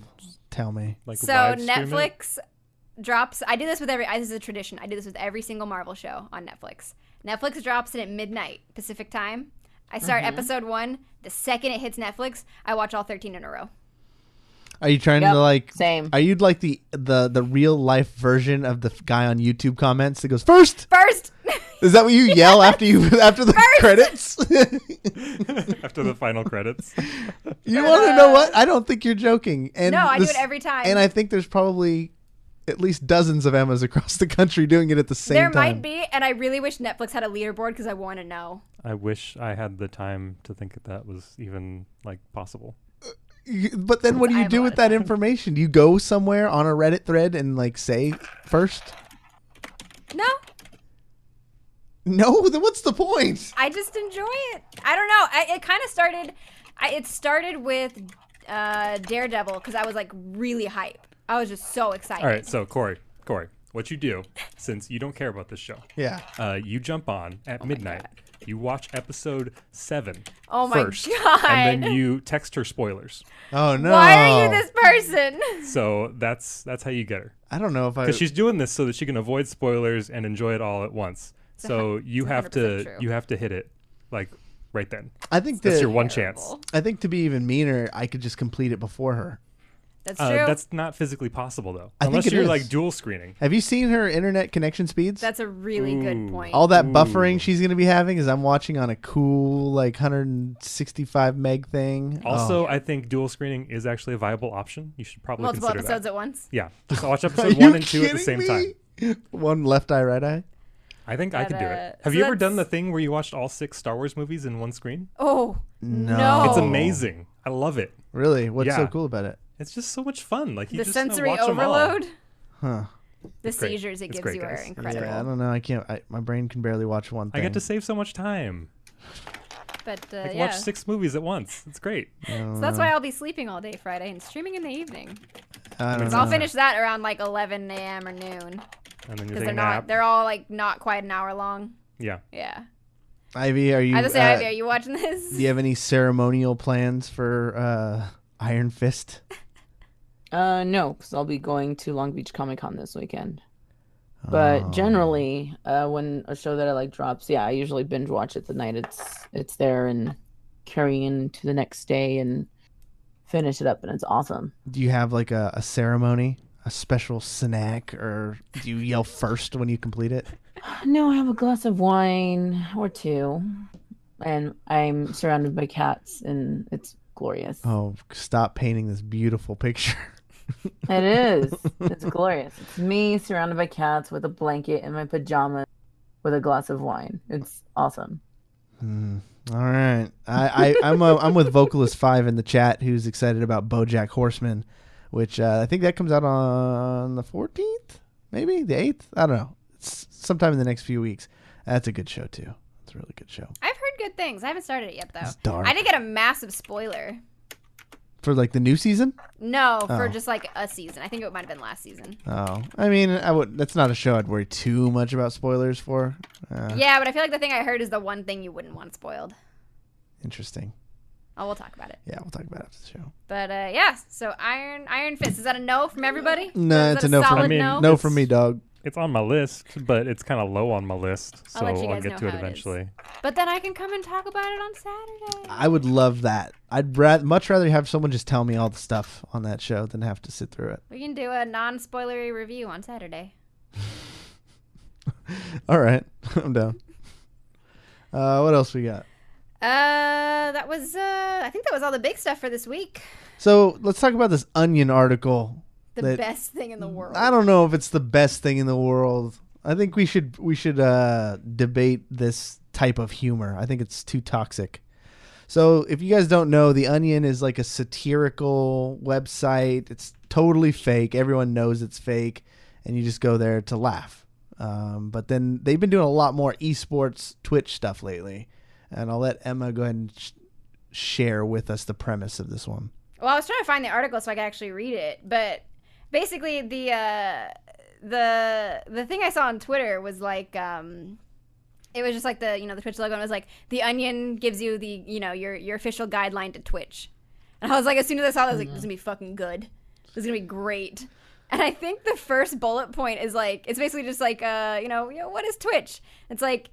tell me. like So live stream it? Netflix drops. I do this with this is a tradition. I do this with every single Marvel show on Netflix. Netflix drops it at midnight Pacific time. I start episode 1. The second it hits Netflix, I watch all 13 in a row. Are you trying Yep, to like? same. Are you like the real life version of the guy on YouTube comments that goes first? First. Is that what you yell after the credits? After the final credits. You want to know what? I don't think you're joking. And No, I do it every time. And I think there's probably at least dozens of Emmas across the country doing it at the same There time. might be, and I really wish Netflix had a leaderboard because I want to know. I wish I had the time to think that was even like possible. But then what do I you have do a with lot that information? Do you go somewhere on a Reddit thread and like say first? No, No, then what's the point? I just enjoy it. I don't know. It kind of started. It started with Daredevil because I was like really hype. I was just so excited. All right, so Corey, what you do, since you don't care about this show, you jump on at midnight. God. You watch episode 7 Oh my first, God. and then you text her spoilers. Oh no! Why are you this person? So that's how you get her. I don't know if Because she's doing this so that she can avoid spoilers and enjoy it all at once. So you have to 100% true. you have to hit it like right then. I think That's that your one chance. I think to be even meaner, I could just complete it before her. That's true. That's not physically possible though, I think unless it you're is. like dual screening. Have you seen her internet connection speeds? That's a really good point. All that buffering she's going to be having is I'm watching on a cool like 165 meg thing. Also, I think dual screening is actually a viable option. You should probably Multiple consider episodes that. at once. Yeah, just watch Are episode you 1 and 2 at the same kidding me? time. One left eye, right eye. I think I could do it. Have so you ever done the that's- thing where you watched all 6 Star Wars movies in one screen? Oh No. It's Oh. amazing. I love it. Really? What's so Yeah. cool about it? It's just so much fun. Like you the just sensory watch 'em all. overload. Huh. The It's great. seizures it It's gives great, you are guys. incredible. Yeah, I don't know. I can't. My brain can barely watch one thing. I get to save so much time. But I can yeah. watch 6 movies at once. It's great. So that's why I'll be sleeping all day Friday and streaming in the evening. I don't So I'll know. finish that around like 11 a.m. or noon And then you because take they're a not. nap. They're all like not quite an hour long. Yeah. Yeah. Ivy, are you? I was gonna say, Ivy, are you watching this? Do you have any ceremonial plans for Iron Fist? No, because I'll be going to Long Beach Comic Con this weekend. But generally, when a show that I like drops, I usually binge watch it the night it's there and carry into the next day and finish it up, and it's awesome. Do you have like a ceremony, a special snack, or do you yell first when you complete it? No, I have a glass of wine or two, and I'm surrounded by cats, and it's glorious. Oh, stop painting this beautiful picture. It is. It's glorious. It's me surrounded by cats with a blanket in my pajamas with a glass of wine. It's awesome. All right, I'm with Vocalist 5 in the chat who's excited about BoJack Horseman, which I think that comes out on the 14th, maybe the 8th. I don't know. It's sometime in the next few weeks. That's a good show too. It's a really good show. I've heard good things. I haven't started it yet though. It's dark. I did get a massive spoiler. For like the new season. No, for Oh. just like a season. I think it might have been last season. Oh, I mean, that's not a show I'd worry too much about spoilers for. Yeah, but I feel like the thing I heard is the one thing you wouldn't want spoiled. Interesting. Oh, we'll talk about it. Yeah, we'll talk about it after the show. But yeah, so Iron Fist. Is that a no from everybody? No, Is it's that a no from solid me. no? No from me, dog. It's on my list, but it's kind of low on my list, so I'll let you I'll guys get know to it how it is. eventually. But then I can come and talk about it on Saturday. I would love that. I'd much rather have someone just tell me all the stuff on that show than have to sit through it. We can do a non-spoilery review on Saturday. All right, I'm down. What else we got? That was I think that was all the big stuff for this week. So let's talk about this Onion article. The that- best thing in the world. I don't know if it's the best thing in the world. I think we should debate this type of humor. I think it's too toxic. So if you guys don't know, The Onion is like a satirical website. It's totally fake. Everyone knows it's fake, and you just go there to laugh. But then they've been doing a lot more esports Twitch stuff lately, and I'll let Emma go ahead and share with us the premise of this one. Well, I was trying to find the article so I could actually read it, but basically the thing I saw on Twitter was like it was just like the Twitch logo, and it was like The Onion gives you the your official guideline to Twitch. And I was like, as soon as I saw that, I was like, this is gonna be fucking good. This is gonna be great. And I think the first bullet point is like, it's basically just like what is Twitch? It's like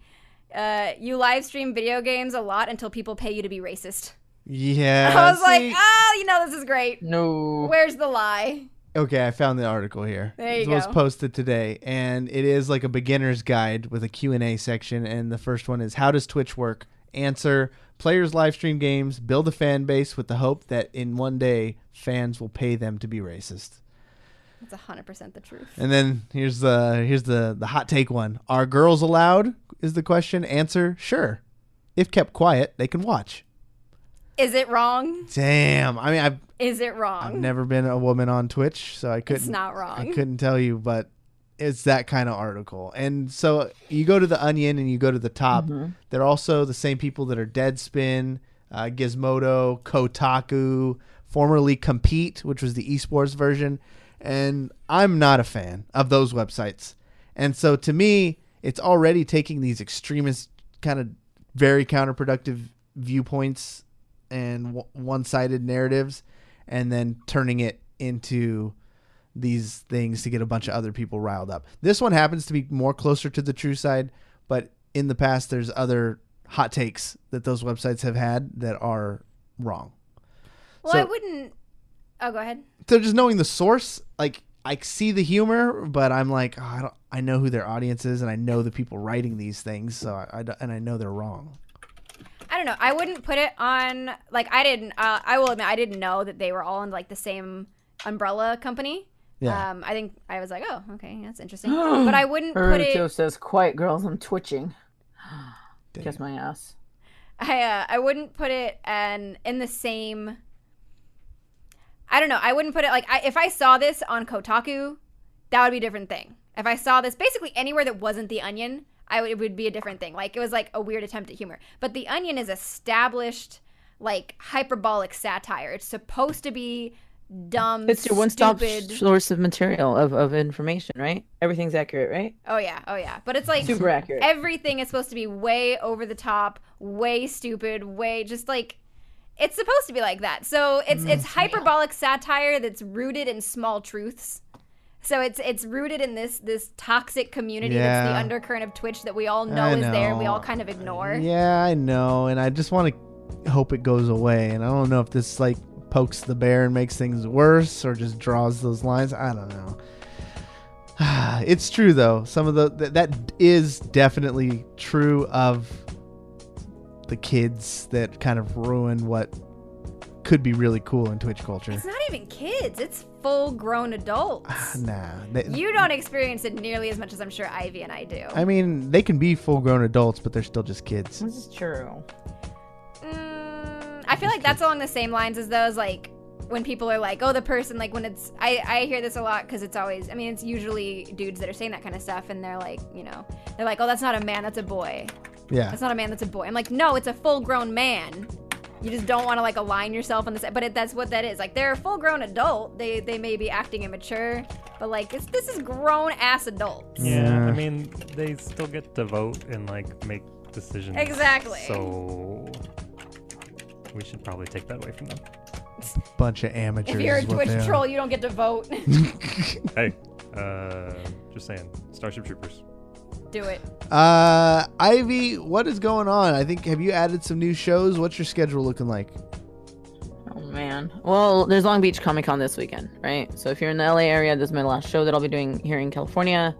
you live stream video games a lot until people pay you to be racist. Yeah. I was like, this is great. No. Where's the lie? Okay, I found the article here. There you It was go. posted today, and it is like a beginner's guide with a Q&A section, and the first one is, how does Twitch work? Answer, players live stream games, build a fan base with the hope that in one day, fans will pay them to be racist. That's 100% the truth. And then here's the hot take one. Are girls allowed? Is the question. Answer, sure. If kept quiet, they can watch. Is it wrong? Damn. I mean, Is it wrong? I've never been a woman on Twitch, so I couldn't. It's not wrong. I couldn't tell you, but it's that kind of article. And so you go to the Onion and you go to the top. Mm-hmm. They're also the same people that are Deadspin, Gizmodo, Kotaku, formerly Compete, which was the esports version. And I'm not a fan of those websites. And so to me, it's already taking these extremist kind of very counterproductive viewpoints and one-sided narratives and then turning it into these things to get a bunch of other people riled up. This one happens to be more closer to the true side, but in the past there's other hot takes that those websites have had that are wrong. Well, So- I wouldn't. Oh, go ahead. So just knowing the source, like I see the humor, but I'm like, oh, I know who their audience is and I know the people writing these things, so I know they're wrong. I don't know. I wouldn't put it on, like, I will admit, I didn't know that they were all in, like, the same umbrella company. Yeah. I think I was like, oh, okay, that's interesting. But I wouldn't put Joe it, says, quiet girls, I'm twitching. Dang. Kiss my ass. I wouldn't put it in the same, I don't know. I wouldn't put it, like, if I saw this on Kotaku, that would be a different thing. If I saw this basically anywhere that wasn't The Onion, it would be a different thing. Like, it was like a weird attempt at humor. But The Onion is established, like, hyperbolic satire. It's supposed to be dumb, It's your one-stop stupid. source of material, of information, right? Everything's accurate, right? Oh, yeah. But it's like Super accurate. everything is supposed to be way over the top, way stupid, way just like, it's supposed to be like that. So it's hyperbolic satire that's rooted in small truths. So it's rooted in this toxic community that's the Yeah. undercurrent of Twitch that we all know I is there and we know. all kind of ignore. Yeah, I know, and I just want to hope it goes away. And I don't know if this like pokes the bear and makes things worse, or just draws those lines. I don't know. It's true though. Some of that is definitely true of the kids that kind of ruin what could be really cool in Twitch culture. It's not even kids. It's full-grown adults. Nah, You don't experience it nearly as much as I'm sure Ivy and I do. I mean, they can be full-grown adults, but they're still just kids. This is true. I feel like that's along the same lines as those, like, when people are like, oh, the person, like, when it's, I hear this a lot because it's always, I mean, it's usually dudes that are saying that kind of stuff, and they're like, you know, they're like, oh, that's not a man, that's a boy. Yeah. That's not a man, that's a boy. I'm like, no, it's a full-grown man. You just don't want to, like, align yourself on this, but that's what that is. Like, they're a full-grown adult. They may be acting immature, but, like, this is grown-ass adults. Yeah, I mean, they still get to vote and like make decisions. Exactly. So we should probably take that away from them. Bunch of amateurs. If you're a is what they Twitch are. troll, you don't get to vote. Hey, just saying, Starship Troopers. Do it. Ivy, what is going on? I think, have you added some new shows? What's your schedule looking like? Oh man. Well, there's Long Beach Comic Con this weekend, right? So if you're in the LA area, this is my last show that I'll be doing here in California.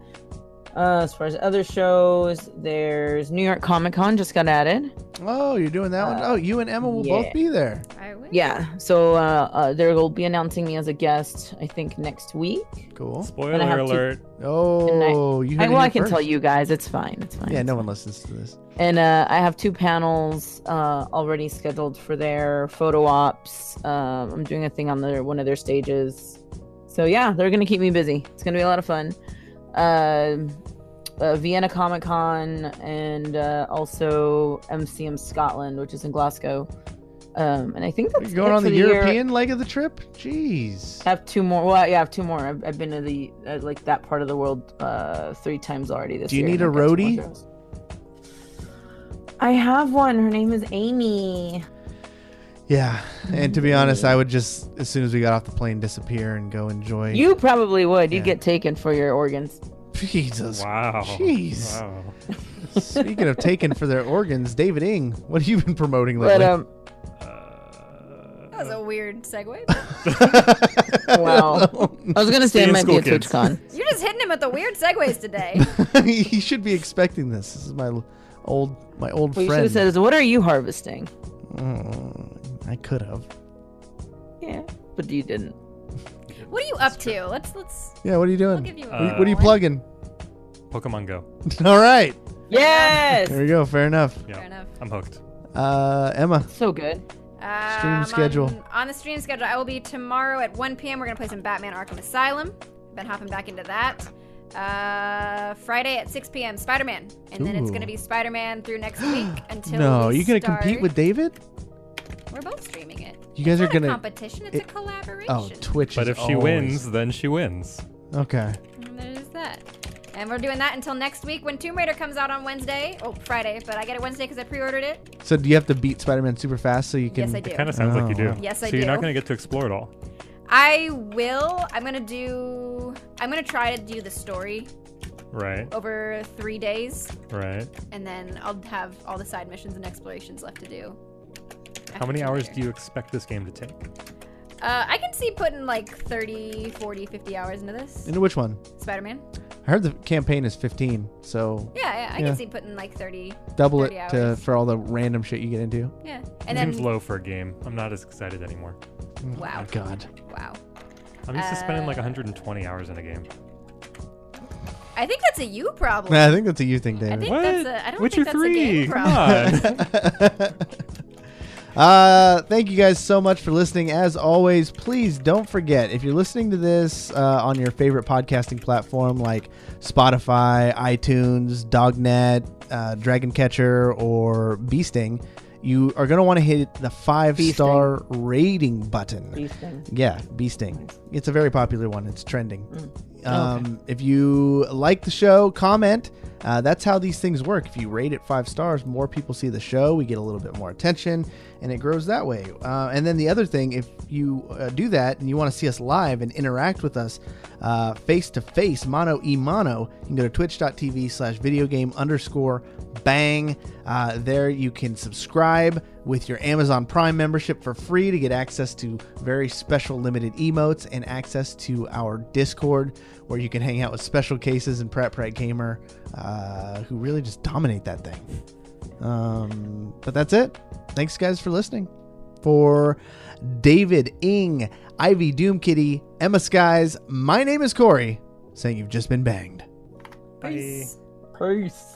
As far as other shows, there's New York Comic Con just got added. Oh, you're doing that one? Oh, you and Emma will yeah. both be there. I will. Yeah. So they will be announcing me as a guest, I think, next week. Cool. Spoiler And I have to- alert. Oh, you heard it Well, I here can first. tell you guys, it's fine. It's fine. Yeah, it's no fine. one listens to this. And I have 2 panels already scheduled for their photo ops. I'm doing a thing on one of their stages. So yeah, they're gonna keep me busy. It's gonna be a lot of fun. Vienna Comic Con and also MCM Scotland, which is in Glasgow. And I think that's You're going it on for the year. European leg of the trip? Jeez. I have 2 more. Well, yeah, I have 2 more. I've been to the like that part of the world 3 times already this Do you year. need and a I've got 2 roadie? more shows. I have one. Her name is Amy. Yeah. And to be honest, I would just, as soon as we got off the plane, disappear and go enjoy. You probably would. You'd Yeah. get taken for your organs. Jesus. Wow. Jeez. Wow. Speaking of taken for their organs, David Ing, what have you been promoting lately? But That was a weird segue. wow. I was gonna say Stay it in might be a school, kids. TwitchCon. You're just hitting him with the weird segues today. He should be expecting this. This is my old What you should friend. have said is, "What are you harvesting?" I could have. Yeah, but you didn't. What are you up to? Let's. Yeah, what are you We'll doing? give you. What are you plugging? Pokemon Go. All right. Yes. There we go. Fair enough. Yeah, Fair enough. I'm hooked. Emma. So good. Stream schedule. On the stream schedule, I will be tomorrow at 1 p.m. We're gonna play some Batman Arkham Asylum. Been hopping back into that. Friday at 6 p.m. Spider-Man, and then it's Ooh. gonna be Spider-Man through next week until. No, we you gonna start... compete with David? We're both streaming it. You guys It's are not gonna. a competition. It's a collaboration. Oh, Twitch. But is if she always- wins, then she wins. Okay. And there's that. And we're doing that until next week when Tomb Raider comes out on Wednesday. Oh, Friday, but I get it Wednesday because I pre-ordered it. So do you have to beat Spider-Man super fast so you can? Yes, I do. It kind of sounds like you do. Yes, I So you're not do. going to get to explore it all. I will. I'm gonna try to do the story Right. over 3 days, Right. and then I'll have all the side missions and explorations left to do. How many hours do you expect this game to take? I can see putting like 30, 40, 50 hours into this. Into which one? Spider-Man. I heard the campaign is 15, so Yeah, I Yeah. can see putting like 30. double 30 it hours. for all the random shit you get into. Yeah, It and then seems low for a game. I'm not as excited anymore. Wow. Oh my God. wow. I'm used to spending like 120 hours in a game. I think that's a you problem. I think that's a you thing, I David. think What? that's a. I don't Witcher think that's a 3. game Come problem. on. Thank you guys so much for listening. As always, please don't forget, if you're listening to this on your favorite podcasting platform like Spotify, iTunes, Dognet, Dragoncatcher, or Beasting, you are going to want to hit the 5-star rating button. Beasting. Yeah, Beasting. It's a very popular one. It's trending. Okay. If you like the show, comment. That's how these things work. If you rate it 5 stars, more people see the show. We get a little bit more attention, and it grows that way. And then the other thing, if you do that and you want to see us live and interact with us face to face, mano y mano, you can go to twitch.tv/videogame_bang. There you can subscribe with your Amazon Prime membership for free to get access to very special limited emotes and access to our Discord, where you can hang out with Special Cases and Pratt Gamer, who really just dominate that thing. But that's it. Thanks, guys, for listening. For David, Ing, Ivy, Doomkitty, Emmaskies, my name is Cory, saying you've just been banged. Bye. Peace. Peace.